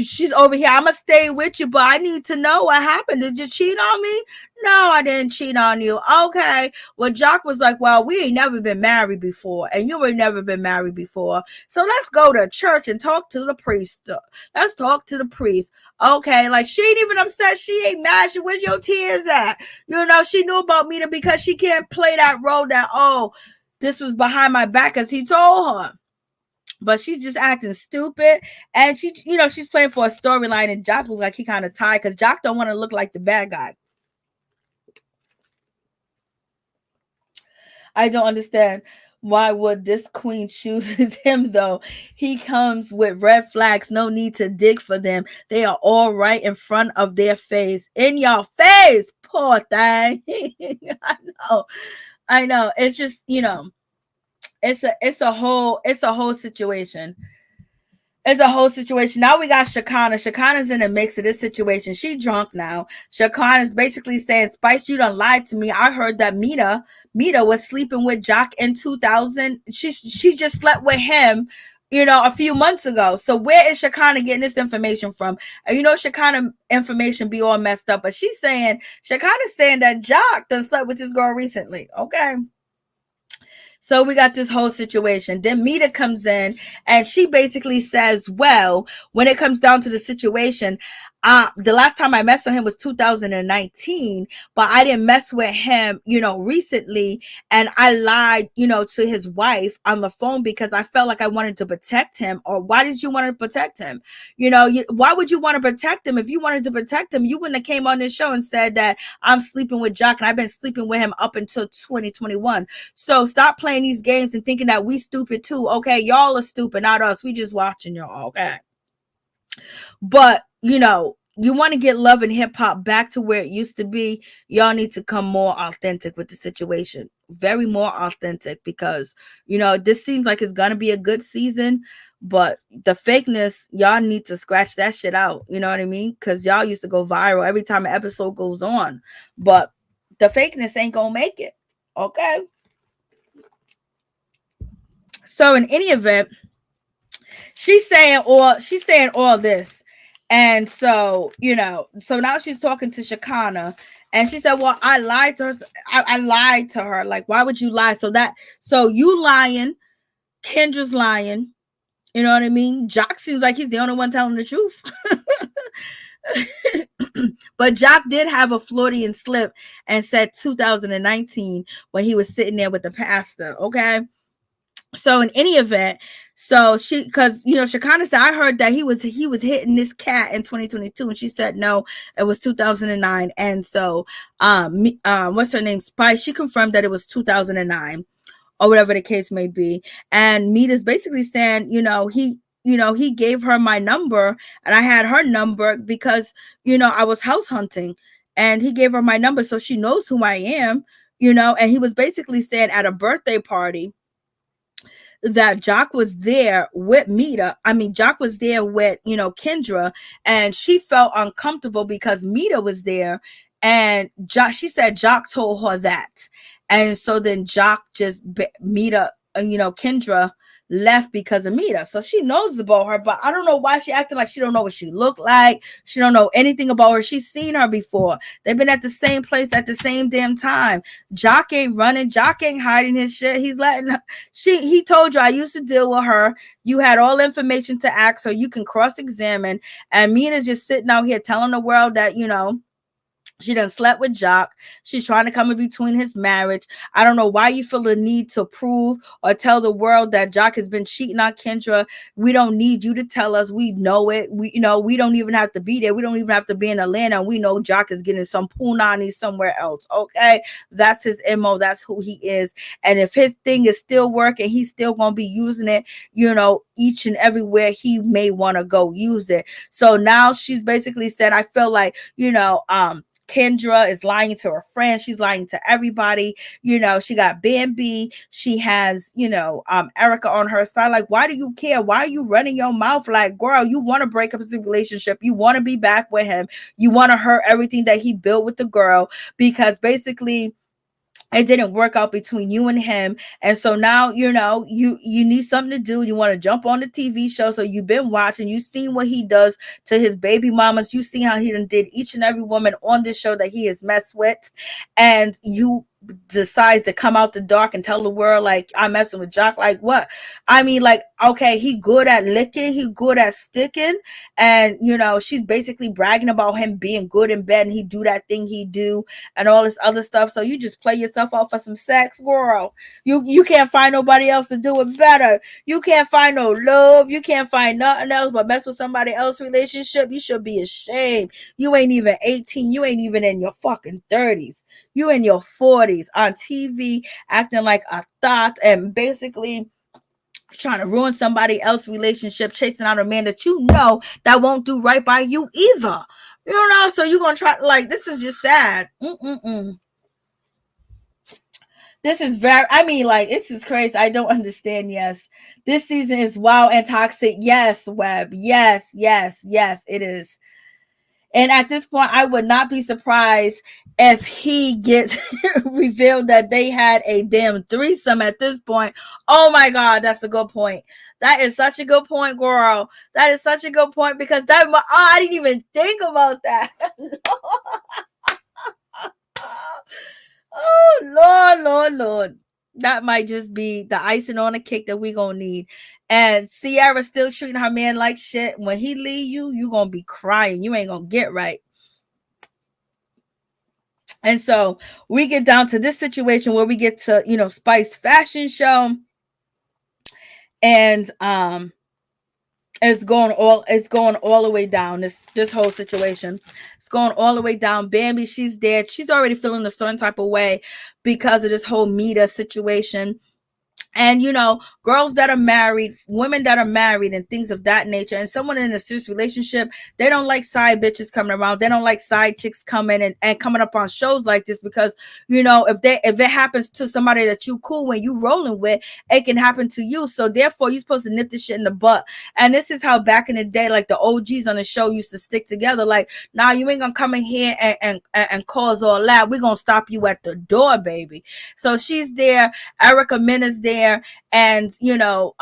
she's over here, I'm gonna stay with you, but I need to know what happened. Did you cheat on me? No, I didn't cheat on you. Okay. Well, Jock was like, well, we ain't never been married before, and you ain't never been married before. So let's go to church and talk to the priest. Let's talk to the priest. Okay, like she ain't even upset. She ain't mad. Where's your tears at? You know, she knew about Meda because she can't play that role that, oh, this was behind my back, as he told her. But she's just acting stupid. And she, you know, she's playing for a storyline, and Jock looks like he kind of tired because Jock don't want to look like the bad guy. I don't understand. Why would this queen choose him, though? He comes with red flags. No need to dig for them. They are all right in front of their face. In your face, poor thing. I know. It's just, you know, it's a whole situation. It's a whole situation. Now we got Shekinah. Shekinah's in the mix of this situation. She drunk now. Shekinah's basically saying, Spice, you done lied to me. I heard that Meda was sleeping with Jock in 2000. She just slept with him, you know, a few months ago. So where is Shekinah getting this information from? And you know, Shekinah information be all messed up. But Shekinah's saying that Jock done slept with this girl recently. Okay. So we got this whole situation. Then Meda comes in and she basically says, well, when it comes down to the situation, the last time I messed with him was 2019, but I didn't mess with him, you know, recently. And I lied, you know, to his wife on the phone because I felt like I wanted to protect him. Or why did you want to protect him? You know, why would you want to protect him? If you wanted to protect him, you wouldn't have came on this show and said that I'm sleeping with Jock and I've been sleeping with him up until 2021. So stop playing these games and thinking that we stupid too. Okay, y'all are stupid, not us. We just watching y'all. Okay. But, you know, you want to get love and hip hop back to where it used to be. Y'all need to come more authentic with the situation. Very more authentic, because, you know, this seems like it's going to be a good season, but the fakeness, y'all need to scratch that shit out. You know what I mean? Because y'all used to go viral every time an episode goes on, but the fakeness ain't going to make it. Okay. So in any event, she's saying all this. And so, you know, so now she's talking to Shekinah and she said, well, I lied to her. I lied to her. Like, why would you lie? So you lying, Kendra's lying. You know what I mean? Jock seems like he's the only one telling the truth. But Jock did have a Floridian slip and said 2019 when he was sitting there with the pastor. Okay. So in any event, so because, you know, Shekinah said, I heard that he was hitting this cat in 2022, and she said no, it was 2009. And so what's her name, Spice, she confirmed that it was 2009 or whatever the case may be. And Meda's basically saying, he gave her my number and I had her number because, you know, I was house hunting, and he gave her my number so she knows who I am, you know. And he was basically saying at a birthday party that Jock was there with Meda. I mean, Jock was there with, you know, Kendra, and she felt uncomfortable because Meda was there. And she said Jock told her that. And so then Jock Meda, you know, Kendra left because of Meda. So she knows about her, but I don't know why she acting like she don't know what she looked like. She don't know anything about her. She's seen her before. They've been at the same place at the same damn time. Jock ain't running. Jock ain't hiding his shit. He's letting her. He told you, I used to deal with her. You had all information to ask her. You can cross-examine. And Mena's just sitting out here telling the world that, you know, she done slept with Jock. She's trying to come in between his marriage. I don't know why you feel the need to prove or tell the world that Jock has been cheating on Kendra. We don't need you to tell us. We know it. We don't even have to be there. We don't even have to be in Atlanta. We know Jock is getting some punani somewhere else. Okay. That's his MO. That's who he is. And if his thing is still working, he's still going to be using it, you know, each and everywhere he may want to go use it. So now she's basically said, I feel like, you know, Kendra is lying to her friends. She's lying to everybody. You know, she got Bambi. She has, you know, Erica on her side. Like, why do you care? Why are you running your mouth? Like, girl, you want to break up his relationship. You want to be back with him. You want to hurt everything that he built with the girl, because basically it didn't work out between you and him. And so now, you know, you need something to do. You want to jump on the TV show. So you've been watching, you've seen what he does to his baby mamas. You see how he done did each and every woman on this show that he has messed with. And you decides to come out the dark and tell the world like I'm messing with Jock. Like what? I mean, like, okay, he good at licking, he good at sticking, and you know, she's basically bragging about him being good in bed and he do that thing he do and all this other stuff. So you just play yourself out for some sex, girl. You can't find nobody else to do it better. You can't find no love. You can't find nothing else but mess with somebody else's relationship. You should be ashamed. You ain't even 18. You ain't even in your fucking 30s. You in your 40s on TV acting like a thought and basically trying to ruin somebody else's relationship, chasing out a man that you know that won't do right by you either. You know, so you're gonna try, like, this is just sad. This is very, I mean, like, this is crazy. I don't understand. Yes, this season is wild and toxic. Yes, Webb. Yes, it is. And at this point, I would not be surprised if he gets revealed that they had a damn threesome at this point. Oh my God, that's a good point. That is such a good point, girl. That is such a good point because I didn't even think about that. Oh, Lord. That might just be the icing on the cake that we gonna need. And Ciara still treating her man like shit. When he leave you, you gonna be crying. You ain't gonna get right. And so we get down to this situation where we get to, you know, Spice fashion show. And it's going all the way down. This whole situation. It's going all the way down. Bambi, she's there. She's already feeling a certain type of way because of this whole Meda situation. And, you know, girls that are married, women that are married and things of that nature, and someone in a serious relationship, they don't like side bitches coming around. They don't like side chicks coming and coming up on shows like this because, you know, if it happens to somebody that you cool when you rolling with, it can happen to you. So therefore, you're supposed to nip this shit in the butt. And this is how back in the day, like the OGs on the show used to stick together. Like, nah, you ain't gonna come in here and cause all that. We're gonna stop you at the door, baby. So she's there. Erica Mena's there. And you know,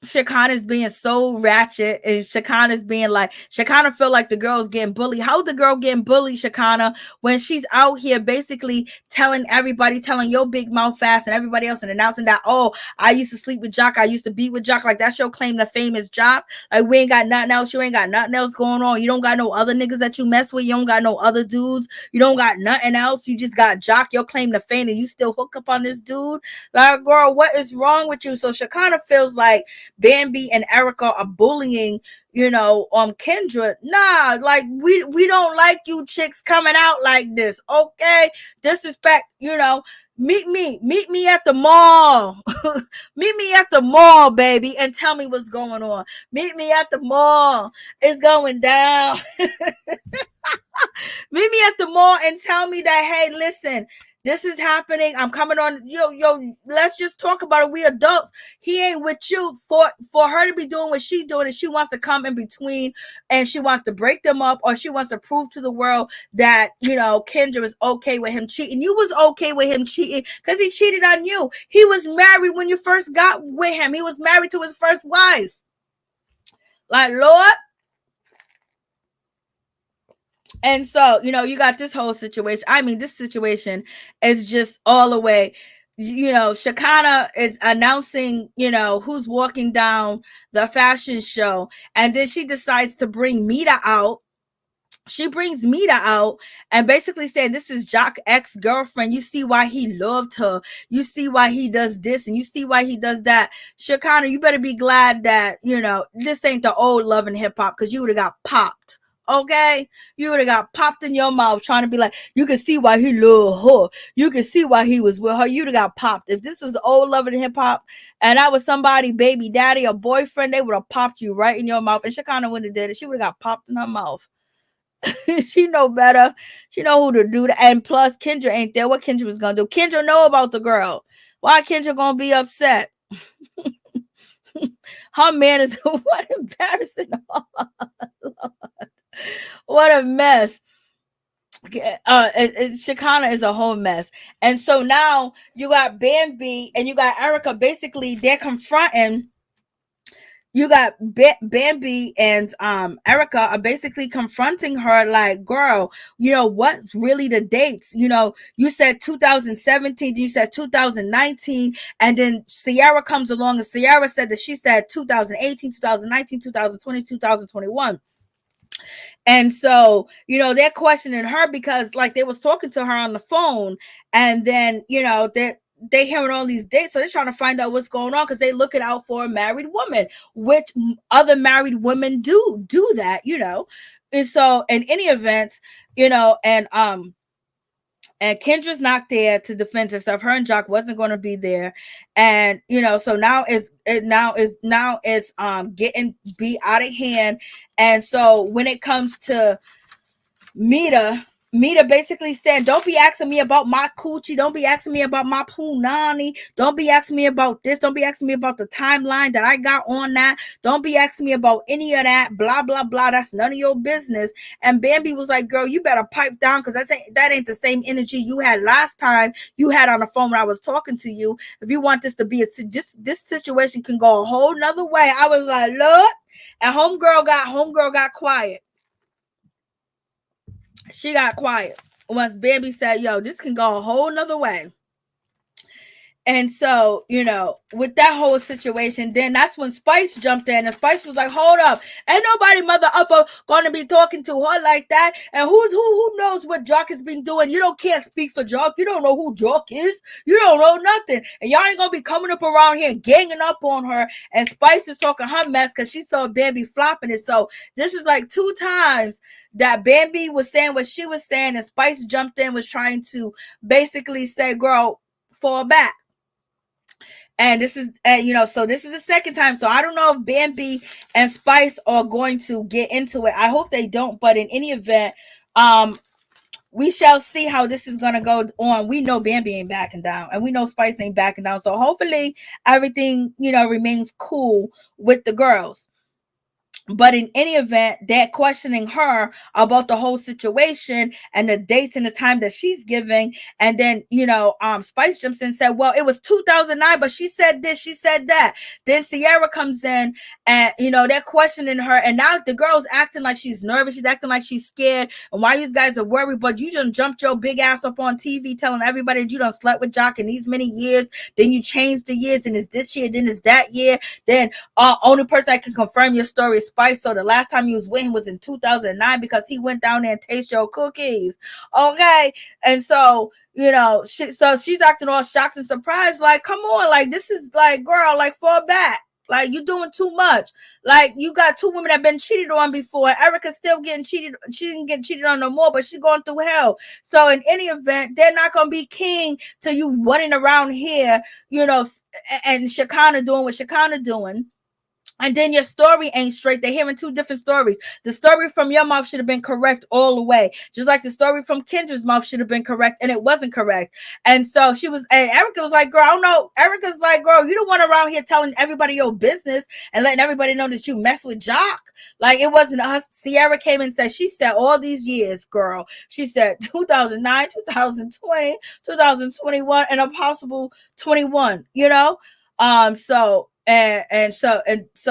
Shekinah's being so ratchet, and Shekinah's being like, Shekinah feel like the girl's getting bullied. How's the girl getting bullied, Shekinah, when she's out here basically telling everybody, telling your big mouth fast and everybody else and announcing that, oh, I used to sleep with Jock, I used to be with Jock, like that's your claim to fame is Jock. Like we ain't got nothing else, you ain't got nothing else going on. You don't got no other niggas that you mess with, you don't got no other dudes, you don't got nothing else, you just got Jock, your claim to fame, and you still hook up on this dude. Like, girl, what is wrong with you? So Shekinah feels like Bambi and Erica are bullying, you know, Kendra. Nah, like we don't like you chicks coming out like this, okay? Disrespect, you know. Meet me at the mall. Meet me at the mall, baby, and tell me what's going on. Meet me at the mall. It's going down. Meet me at the mall and tell me that, hey, listen, this is happening. I'm coming on. Yo, let's just talk about it. We adults. He ain't with you for her to be doing what she's doing, and she wants to come in between and she wants to break them up, or she wants to prove to the world that, you know, Kendra is okay with him cheating. You was okay with him cheating because he cheated on you. He was married when you first got with him. He was married to his first wife. Like, Lord. And so, you know, you got this whole situation. I mean, this situation is just all the way, you know, Shekinah is announcing, you know, who's walking down the fashion show. And then she decides to bring Meda out. She brings Meda out and basically saying, this is Jock's ex-girlfriend. You see why he loved her. You see why he does this and you see why he does that. Shekinah, you better be glad that, you know, this ain't the old Love and Hip Hop, because you would have got popped. Okay, you would have got popped in your mouth trying to be like, you can see why he loved her. You can see why he was with her. You'd have got popped. If this is old Love and Hip Hop and that was somebody, baby daddy or boyfriend, they would have popped you right in your mouth. And Shekinah wouldn't have did it. She would have got popped in her mouth. She know better. She know who to do that. And plus, Kendra ain't there. What Kendra was gonna do? Kendra know about the girl. Why Kendra gonna be upset? Her man is what embarrassing. What a mess. Shekinah is a whole mess. And so now you got Bambi and you got Erica. Basically, they're confronting you got Bambi and Erica are basically confronting her like, girl, what's really the dates? You said 2017, you said 2019, and then Sierra comes along and Sierra said that she said 2018, 2019, 2020, 2021. And so, they're questioning her because like they was talking to her on the phone, and then, they hearing all these dates, so they're trying to find out what's going on because they looking out for a married woman, which other married women do that, And so in any event, and Kendra's not there to defend herself. Her and Jock wasn't going to be there, and so now it's getting beat out of hand. And so when it comes to Meda basically said, don't be asking me about my coochie. Don't be asking me about my punani. Don't be asking me about this. Don't be asking me about the timeline that I got on that. Don't be asking me about any of that. Blah, blah, blah. That's none of your business. And Bambi was like, girl, you better pipe down because that ain't the same energy you had last time you had on the phone when I was talking to you. If you want this to be this situation can go a whole nother way. I was like, look, and homegirl got quiet. She got quiet once Bambi said, yo, this can go a whole nother way. And so, with that whole situation, then that's when Spice jumped in, and Spice was like, hold up, ain't nobody mother upper gonna be talking to her like that. And who knows what Jock has been doing? You can't speak for Jock. You don't know who Jock is. You don't know nothing. And y'all ain't gonna be coming up around here ganging up on her. And Spice is talking her mess because she saw Bambi flopping it. So this is like 2 times that Bambi was saying what she was saying, and Spice jumped in, was trying to basically say, girl, fall back. And this is, so this is the second time. So I don't know if Bambi and Spice are going to get into it. I hope they don't. But in any event, we shall see how this is going to go on. We know Bambi ain't backing down, and we know Spice ain't backing down. So hopefully everything, remains cool with the girls. But in any event, they're questioning her about the whole situation and the dates and the time that she's giving. And then, Spice jumps in and said, well, it was 2009, but she said this, she said that. Then Sierra comes in and, they're questioning her. And now the girl's acting like she's nervous. She's acting like she's scared. And why you guys are worried, but you done jumped your big ass up on TV telling everybody that you done slept with Jock in these many years. Then you changed the years, and it's this year, then it's that year. Then only person that can confirm your story is Spice. So the last time he was with him was in 2009 because he went down there and tasted your cookies. Okay. And so, she's acting all shocked and surprised. Like, come on. Like, this is like, girl, like, fall back. Like, you're doing too much. Like, you got 2 women that have been cheated on before. Erica's still getting cheated. She didn't get cheated on no more, but she's going through hell. So in any event, they're not going to be king till you running around here, and Shekinah doing what Shekinah doing. And then your story ain't straight. They're hearing 2 different stories. The story from your mouth should have been correct all the way. Just like the story from Kendra's mouth should have been correct, and it wasn't correct. And so Erica was like, girl, I don't know. Erica's like, girl, you don't want around here telling everybody your business and letting everybody know that you mess with Jock. Like, it wasn't us. Sierra came and said, she said all these years, girl. She said 2009, 2020, 2021, and a possible 21, so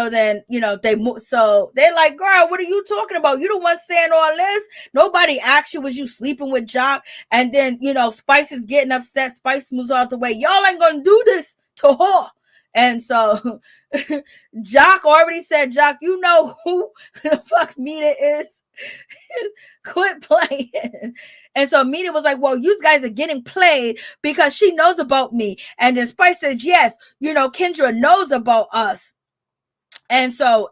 then, they move. So they're like, girl, what are you talking about? You the one saying all this. Nobody asked you, was you sleeping with Jock? And then, Spice is getting upset. Spice moves out the way. Y'all ain't going to do this to her. And so Jock already said, Jock, you know who the fuck Meda is? Quit playing. And so Meda was like, well, you guys are getting played because she knows about me. And then Spice says, yes, Kendra knows about us. And so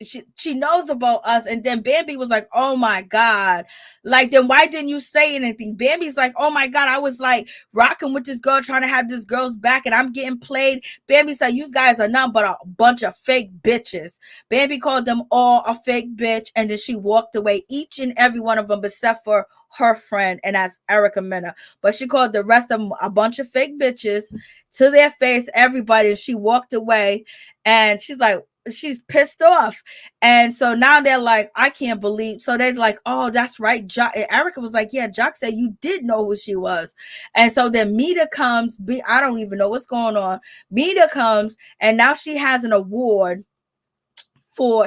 she knows about us. And then Bambi was like, oh my God. Like, then why didn't you say anything? Bambi's like, oh my God, I was like rocking with this girl, trying to have this girl's back, and I'm getting played. Bambi said, you guys are nothing but a bunch of fake bitches. Bambi called them all a fake bitch. And then she walked away, each and every one of them, except for her friend, and that's Erica Mena. But she called the rest of them a bunch of fake bitches to their face, everybody. And she walked away, and she's like, she's pissed off. And so now they're like, I can't believe. So they're like, oh, that's right. And Erica was like, yeah, Jock said you did know who she was. And so then Meda comes. I don't even know what's going on. Meda comes, and now she has an award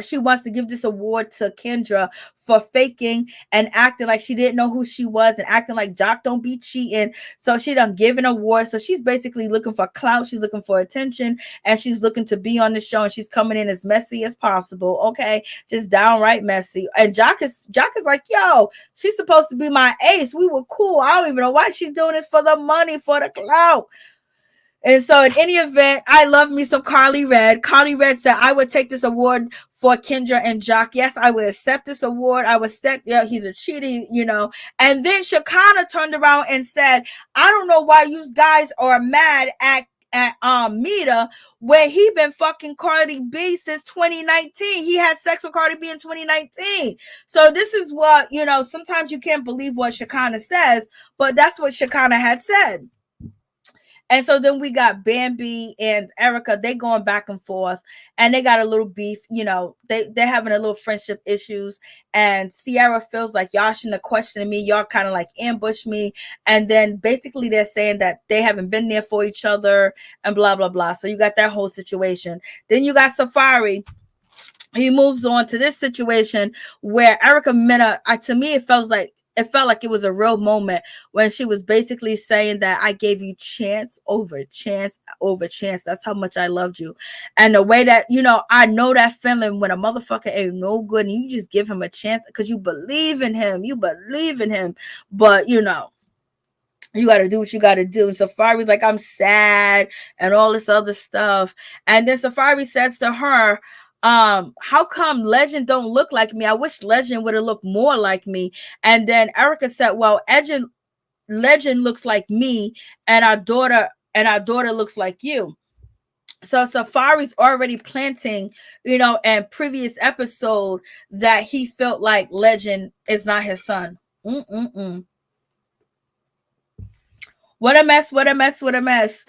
she wants to give this award to Kendra for faking and acting like she didn't know who she was and acting like Jock don't be cheating. So she done give an award. So she's basically looking for clout. She's looking for attention, and she's looking to be on the show, and she's coming in as messy as possible. Okay. Just downright messy. And Jock is like, yo, she's supposed to be my ace. We were cool. I don't even know why she's doing this, for the money, for the clout. And so in any event, I love me some Karlie Redd. Karlie Redd said, I would take this award for Kendra and Jock. Yes, I would accept this award. I would say, yeah, he's a cheater, you know. And then Shekinah turned around and said, I don't know why you guys are mad at Meda when he been fucking Cardi B since 2019. He had sex with Cardi B in 2019. So this is what, you know, sometimes you can't believe what Shekinah says, but that's what Shekinah had said. And so then we got Bambi and Erica. They going back and forth, and they got a little beef. You know, they're having a little friendship issues. And Sierra feels like y'all shouldn't have questioned me. Y'all kind of like ambushed me. And then basically they're saying that they haven't been there for each other and blah, blah, blah. So you got that whole situation. Then you got Safaree. He moves on to this situation where Erica Mena, to me, it felt like it was a real moment when she was basically saying that I gave you chance over chance over chance. That's how much I loved you. And the way that, you know, I know that feeling when a motherfucker ain't no good and you just give him a chance because you believe in him. You believe in him. But, you know, you got to do what you got to do. And Safaree's like, I'm sad and all this other stuff. And then Safaree says to her, how come Legend don't look like me? I wish Legend would have looked more like me. And then Erica said, well, Legend looks like me, and our daughter looks like you. So Safaree's already planting, you know, in previous episode that he felt like Legend is not his son. What a mess, what a mess, what a mess.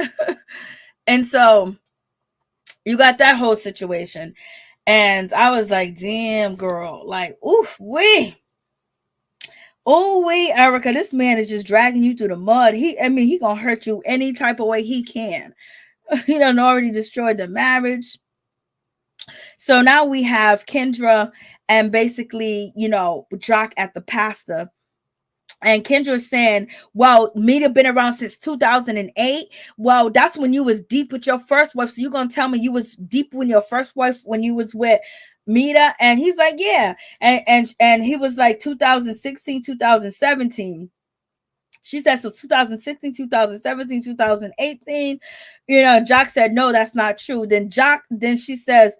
And so you got that whole situation. And I was like, damn, girl. Like, oof, wee, Erica, this man is just dragging you through the mud. He gonna hurt you any type of way he can. He done already destroyed the marriage. So now we have Kendra and basically, you know, Jock at the pastor. And Kendra saying, well, Meda been around since 2008. Well, that's when you was deep with your first wife. So you're going to tell me you was deep with your first wife when you was with Meda? And he's like, yeah. And he was like 2016, 2017. She said, so 2016, 2017, 2018. You know, Jock said, no, that's not true. Then she said,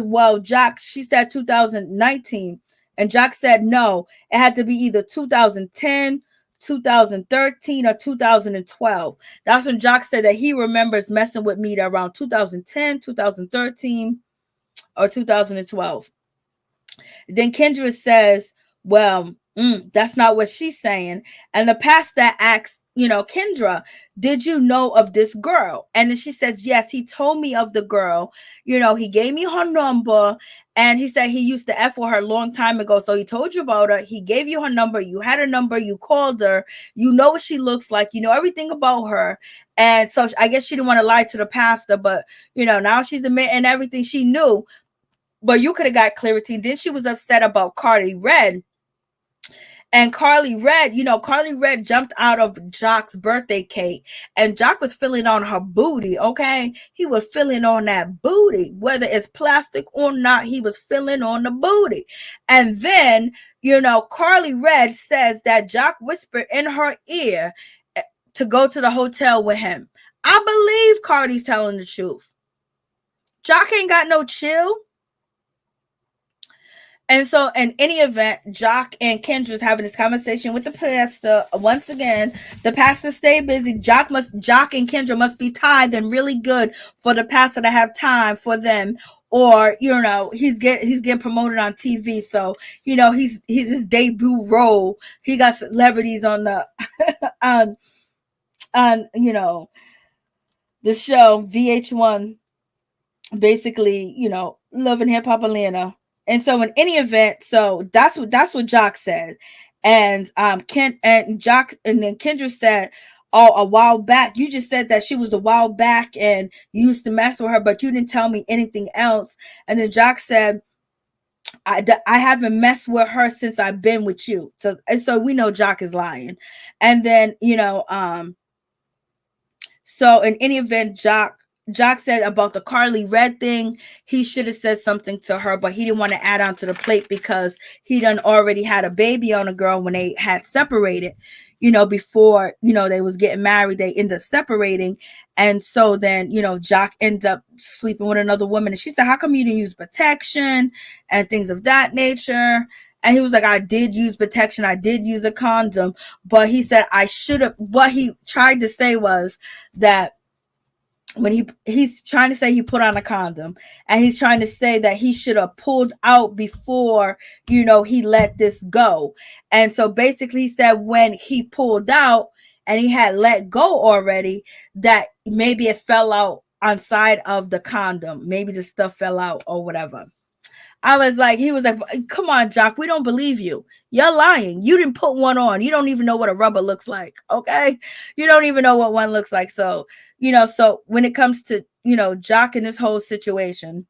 well, Jock, she said 2019. And Jock said, no, it had to be either 2010, 2013, or 2012. That's when Jock said that he remembers messing with Meda around 2010, 2013, or 2012. Then Kendra says, well, that's not what she's saying. And the pastor asks, you know, Kendra, did you know of this girl? And then she says, yes, he told me of the girl. You know, he gave me her number. And he said he used to F with her a long time ago. So he told you about her. He gave you her number. You had her number. You called her. You know what she looks like. You know everything about her. And so I guess she didn't want to lie to the pastor. But, you know, now she's admitting everything she knew. But you could have got clarity. Then she was upset about Karlie Redd. And Karlie Redd, you know, Karlie Redd jumped out of Jock's birthday cake, and Jock was feeling on her booty, okay? He was feeling on that booty. Whether it's plastic or not, he was feeling on the booty. And then, you know, Karlie Redd says that Jock whispered in her ear to go to the hotel with him. I believe Cardi's telling the truth. Jock ain't got no chill. And so in any event, Jock and Kendra's having this conversation with the pastor. Once again, the pastor stay busy. Jock and Kendra must be tied and really good for the pastor to have time for them. Or, you know, he's getting promoted on TV. So, you know, he's his debut role. He got celebrities on the on you know, the show VH1, basically, you know, Love and Hip Hop Atlanta. And so in any event, so that's what Jock said. And Jock, and then Kendra said, oh, a while back. You just said that she was a while back and you used to mess with her, but you didn't tell me anything else. And then Jock said, I haven't messed with her since I've been with you. So we know Jock is lying. And then, so in any event, Jock said about the Karlie Redd thing, he should have said something to her, but he didn't want to add on to the plate because he done already had a baby on a girl when they had separated, before, they was getting married, they ended up separating. And so then, Jock ended up sleeping with another woman. And she said, how come you didn't use protection and things of that nature? And he was like, I did use protection. I did use a condom. But he said, I should have. What he tried to say was that when he's trying to say he put on a condom, and he's trying to say that he should have pulled out before, he let this go. And so basically he said when he pulled out and he had let go already, that maybe it fell out on side of the condom. Maybe the stuff fell out or whatever. He was like, come on, Jock, we don't believe you. You're lying. You didn't put one on. You don't even know what a rubber looks like. Okay. You don't even know what one looks like. So, so when it comes to, Jock in this whole situation,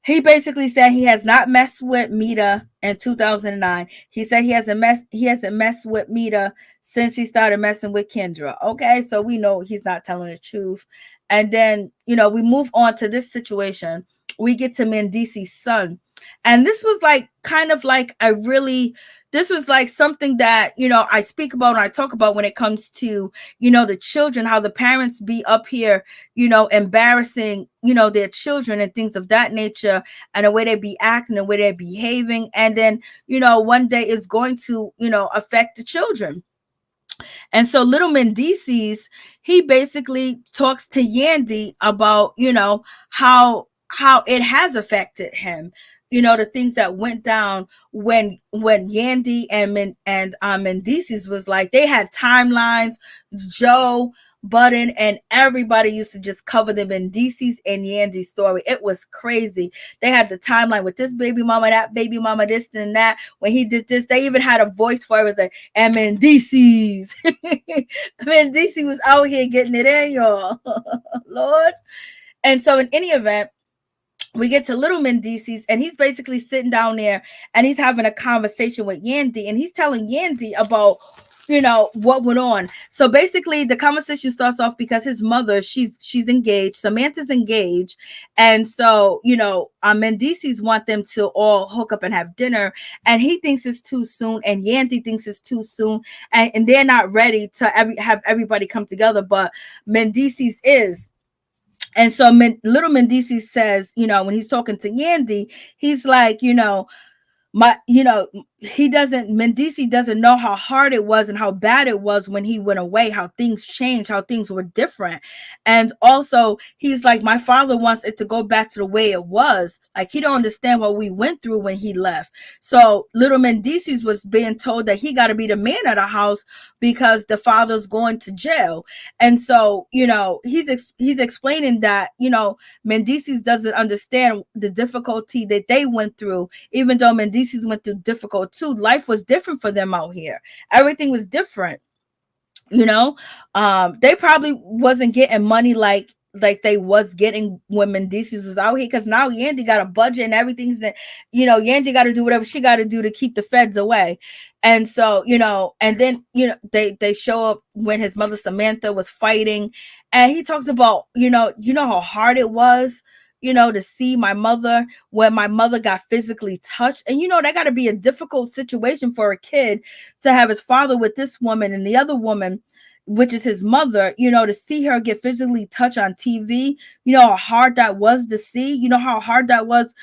he basically said he has not messed with Meda in 2009. He said he hasn't messed with Meda since he started messing with Kendra. Okay. So we know he's not telling the truth. And then, we move on to this situation. We get to Mendeecees' son. And this was like kind of like this was like something that, I speak about and I talk about when it comes to, the children, how the parents be up here, embarrassing, their children and things of that nature, and the way they be acting, the way they're behaving. And then, one day it's going to, affect the children. And so little Mendeecees, he basically talks to Yandy about, how it has affected him, the things that went down when Yandy and Mendeecees was like, they had timelines. Joe Budden and everybody used to just cover the Mendeecees and Yandy story. It was crazy. They had the timeline with this baby mama, that baby mama, this and that. When he did this, they even had a voice for it. It was like, and Mendeecees. Mendeecees was out here getting it in, y'all. Lord. And so in any event, we get to little Mendeecees, and he's basically sitting down there and he's having a conversation with Yandy, and he's telling Yandy about, what went on. So basically the conversation starts off because his mother, she's engaged. Samantha's engaged. And so, Mendeecees want them to all hook up and have dinner, and he thinks it's too soon, and Yandy thinks it's too soon, and they're not ready to have everybody come together, but Mendeecees is. And so little Mendeecees says, when he's talking to Yandy, he's like, Mendeecees doesn't know how hard it was and how bad it was when he went away, how things changed, how things were different. And also he's like, my father wants it to go back to the way it was. Like, he don't understand what we went through when he left. So little Mendeecees was being told that he got to be the man of the house because the father's going to jail. And so, he's explaining that, Mendeecees doesn't understand the difficulty that they went through, even though Mendeecees went through difficult too. Life was different for them out here. Everything was different. They probably wasn't getting money like they was getting when Mendeecees was out here, because now Yandy got a budget and everything's, Yandy got to do whatever she got to do to keep the feds away. And so, and then, they show up when his mother Samantha was fighting, and he talks about, how hard it was, to see my mother when my mother got physically touched. And, that got to be a difficult situation for a kid to have his father with this woman and the other woman, which is his mother, to see her get physically touched on TV, how hard that was to see, how hard that was,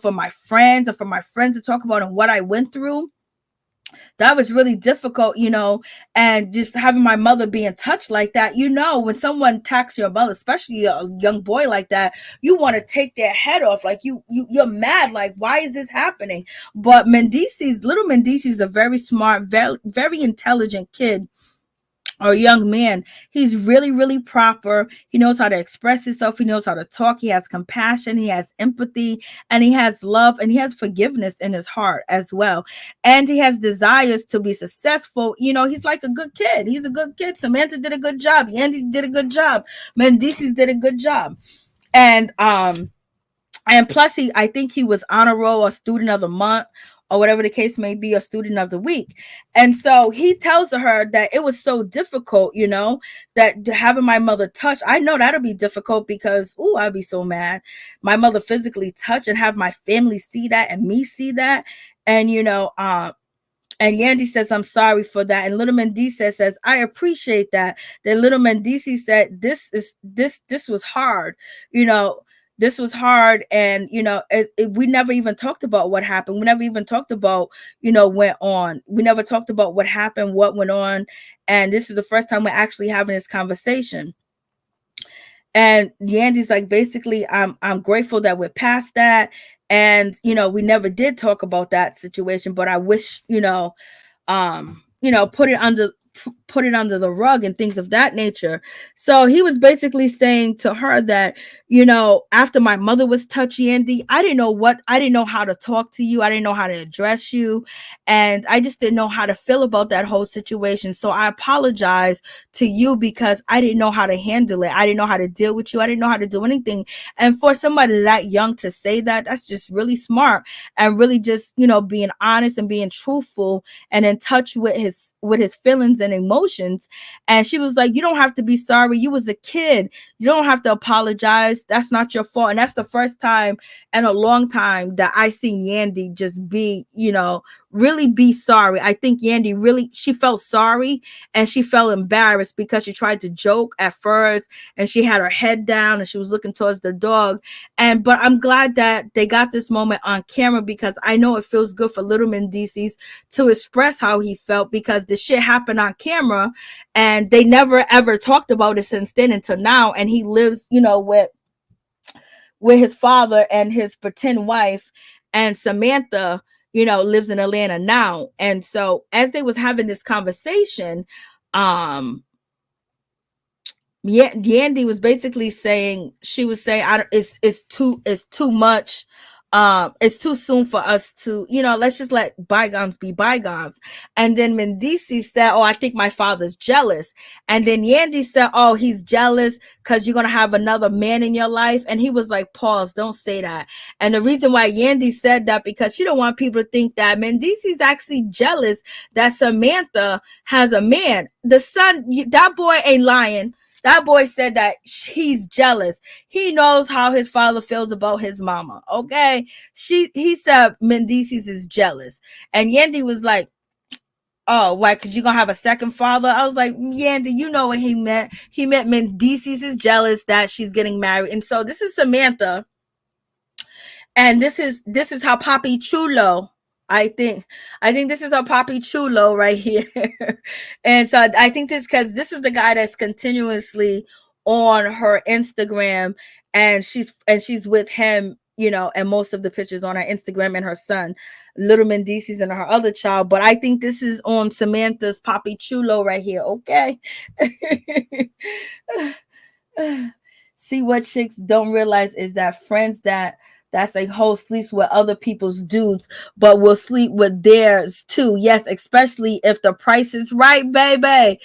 for my friends and for my friends to talk about and what I went through. That was really difficult, and just having my mother being touched like that, when someone attacks your mother, especially a young boy like that, you want to take their head off. Like you're mad. Like, why is this happening? But little Mendeecees is a very smart, very, very intelligent kid. or a young man. He's really, really proper. He knows how to express himself. He knows how to talk. He has compassion. He has empathy, and he has love, and he has forgiveness in his heart as well. And he has desires to be successful. He's like a good kid. He's a good kid. Samantha did a good job. Yandy did a good job. Mendeecees did a good job. And plus, I think he was honor roll or student of the month or whatever the case may be, or student of the week. And so he tells her that it was so difficult, that having my mother touch, I know that'll be difficult because, I'd be so mad. My mother physically touch and have my family see that and me see that. And, and Yandy says, I'm sorry for that. And little Mendeecees says, I appreciate that. Then little Mendeecees said, this was hard, this was hard. And, we never even talked about what happened. We never even talked about, went on. We never talked about what happened, what went on. And this is the first time we're actually having this conversation. And Yandy's like, basically, I'm grateful that we're past that. And, we never did talk about that situation, but I wish, put it under the rug and things of that nature. So he was basically saying to her that, after my mother was touchy, Yandy, I didn't know how to talk to you. I didn't know how to address you. And I just didn't know how to feel about that whole situation. So I apologize to you because I didn't know how to handle it. I didn't know how to deal with you. I didn't know how to do anything. And for somebody that young to say that, that's just really smart and really just, being honest and being truthful and in touch with his feelings and emotions. And she was like, you don't have to be sorry. You was a kid. You don't have to apologize. That's not your fault. And that's the first time in a long time that I seen Yandy just be, really be sorry. I think Yandy really, she felt sorry and she felt embarrassed because she tried to joke at first and she had her head down and she was looking towards the dog. But I'm glad that they got this moment on camera because I know it feels good for little Mendeecees to express how he felt because the shit happened on camera and they never ever talked about it since then until now. And he lives, with his father and his pretend wife, and Samantha, lives in Atlanta now. And so as they was having this conversation, Yandy was basically saying, she was saying, it's too much. It's too soon for us to, let's just let bygones be bygones. And then Mendeecees said, oh, I think my father's jealous. And then Yandy said, oh, he's jealous because you're going to have another man in your life. And he was like, pause, don't say that. And the reason why Yandy said that, because she don't want people to think that Mendeecees actually jealous that Samantha has a man. The son, that boy ain't lying. That boy said that he's jealous. He knows how his father feels about his mama. Okay. He said Mendeecees is jealous. And Yandy was like, oh, why? Because you're going to have a second father? I was like, Yandy, you know what he meant. He meant Mendeecees is jealous that she's getting married. And so this is Samantha. And this is how Papi Chulo, I think this is our Papi Chulo right here. And so I think because this is the guy that's continuously on her Instagram, and she's with him, and most of the pictures on her Instagram, and her son, little Mendeecees, and her other child. But I think this is on Samantha's Papi Chulo right here. Okay. See, what chicks don't realize is that friends that's a hoe sleeps with other people's dudes, but will sleep with theirs too. Yes, especially if the price is right, baby.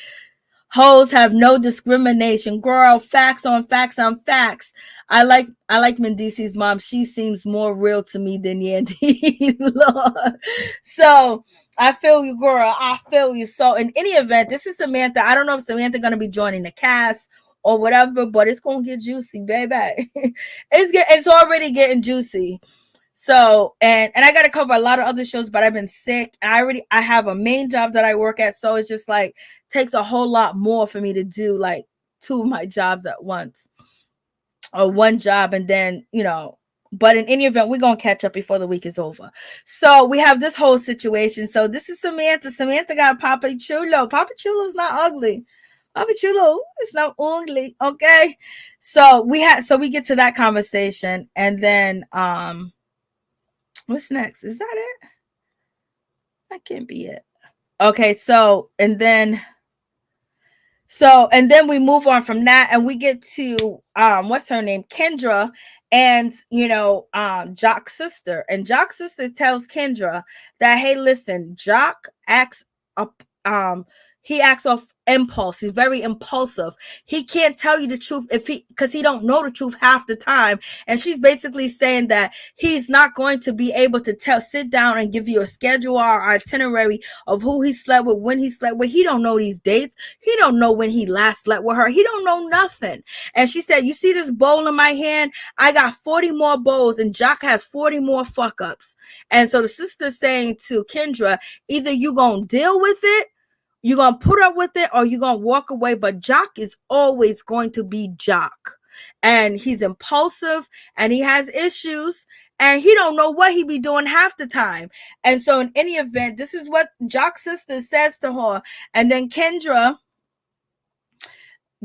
Hoes have no discrimination. Girl, facts on facts on facts. I like Mendeecees' mom. She seems more real to me than Yandy. Lord. So I feel you, girl. I feel you. So in any event, this is Samantha. I don't know if Samantha gonna be joining the cast or whatever, but it's gonna get juicy, baby. It's already getting juicy. So and I gotta cover a lot of other shows, but I've been sick. I have a main job that I work at, so it's just like takes a whole lot more for me to do like two of my jobs at once, or one job, and then but in any event, we're gonna catch up before the week is over. So we have this whole situation. So this is Samantha. Samantha got Papi Chulo. Papi Chulo's not ugly. Papi Chulo, it's not ugly. Okay. So we get to that conversation, and then what's next? Is that it? That can't be it. Okay, so and then So, and then we move on from that and we get to what's her name? Kendra and Jock's sister. And Jock's sister tells Kendra that, hey, listen, Jock acts up he acts off impulse. He's very impulsive. He can't tell you the truth because he don't know the truth half the time. And she's basically saying that he's not going to be able to sit down and give you a schedule or itinerary of who he slept with, when he slept with. He don't know these dates. He don't know when he last slept with her. He don't know nothing. And she said, you see this bowl in my hand? I got 40 more bowls and Jock has 40 more fuck ups. And so the sister's saying to Kendra, either you gonna deal with it, you're going to put up with it, or you're going to walk away. But Jock is always going to be Jock. And he's impulsive and he has issues and he don't know what he be doing half the time. And so in any event, this is what Jock's sister says to her. And then Kendra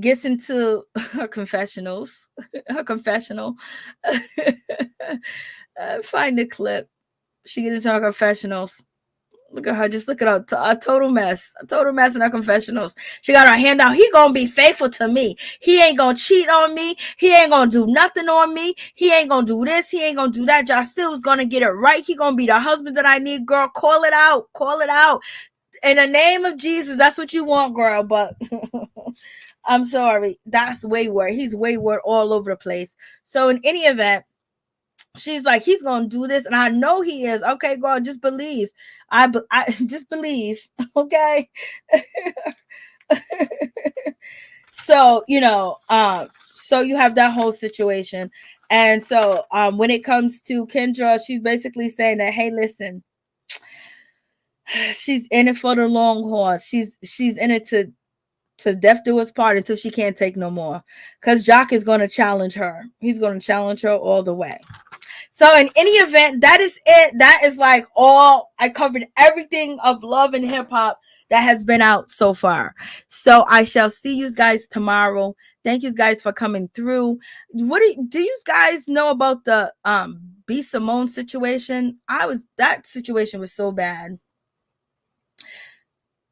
gets into her confessional. Find the clip. She gets into her confessionals. Look at her. Just look at her. A total mess. A total mess in her confessionals. She got her hand out. He gonna be faithful to me. He ain't gonna cheat on me. He ain't gonna do nothing on me. He ain't gonna do this. He ain't gonna do that. Jocelyn's gonna get it right. He gonna be the husband that I need, girl. Call it out. Call it out. In the name of Jesus, that's what you want, girl. But I'm sorry. That's wayward. He's wayward all over the place. So in any event, she's like, he's gonna do this, and I know he is. Okay, girl, just believe. I just believe. Okay. So so you have that whole situation, and so when it comes to Kendra, she's basically saying that, hey, listen, she's in it for the long haul. She's in it to death do us part until she can't take no more, because Jock is going to challenge her. He's going to challenge her all the way. So in any event, that is it. That is like all. I covered everything of love and hip hop that has been out so far. So I shall see you guys tomorrow. Thank you guys for coming through. What do you guys know about the B Simone situation? That situation was so bad.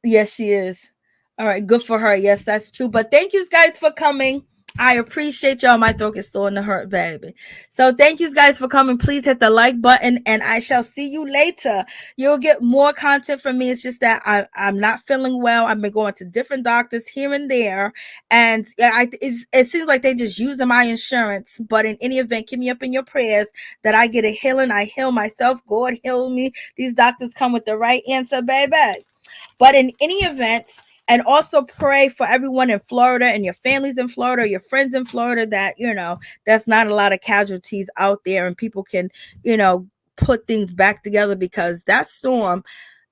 Yes, she is. All right, good for her. Yes, that's true. But thank you guys for coming. I appreciate y'all. My throat is still in the hurt, baby. So thank you guys for coming. Please hit the like button, and I shall see you later. You'll get more content from me. It's just that I'm not feeling well. I've been going to different doctors here and there, and it seems like they just using my insurance. But in any event, keep me up in your prayers that I get a healing. I heal myself. God heal me. These doctors come with the right answer, baby. But in any event, and also pray for everyone in Florida and your families in Florida, your friends in Florida, that, that's not a lot of casualties out there and people can, put things back together, because that storm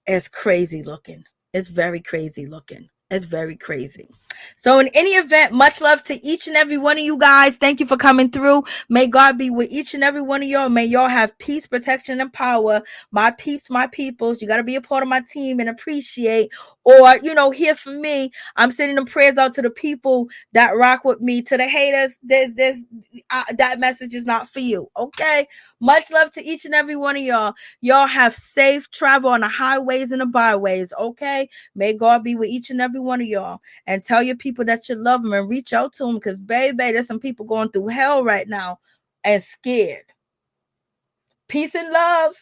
is crazy looking. It's very crazy looking. It's very crazy. So in any event, much love to each and every one of you guys. Thank you for coming through. May God be with each and every one of y'all. May y'all have peace, protection, and power. My peeps, my peoples. You got to be a part of my team and appreciate, or, hear from me. I'm sending them prayers out to the people that rock with me. To the haters, that message is not for you. Okay. Much love to each and every one of y'all. Y'all have safe travel on the highways and the byways. Okay. May God be with each and every one of y'all. And tell your people that you love them and reach out to them, because, baby, there's some people going through hell right now and scared. Peace and love.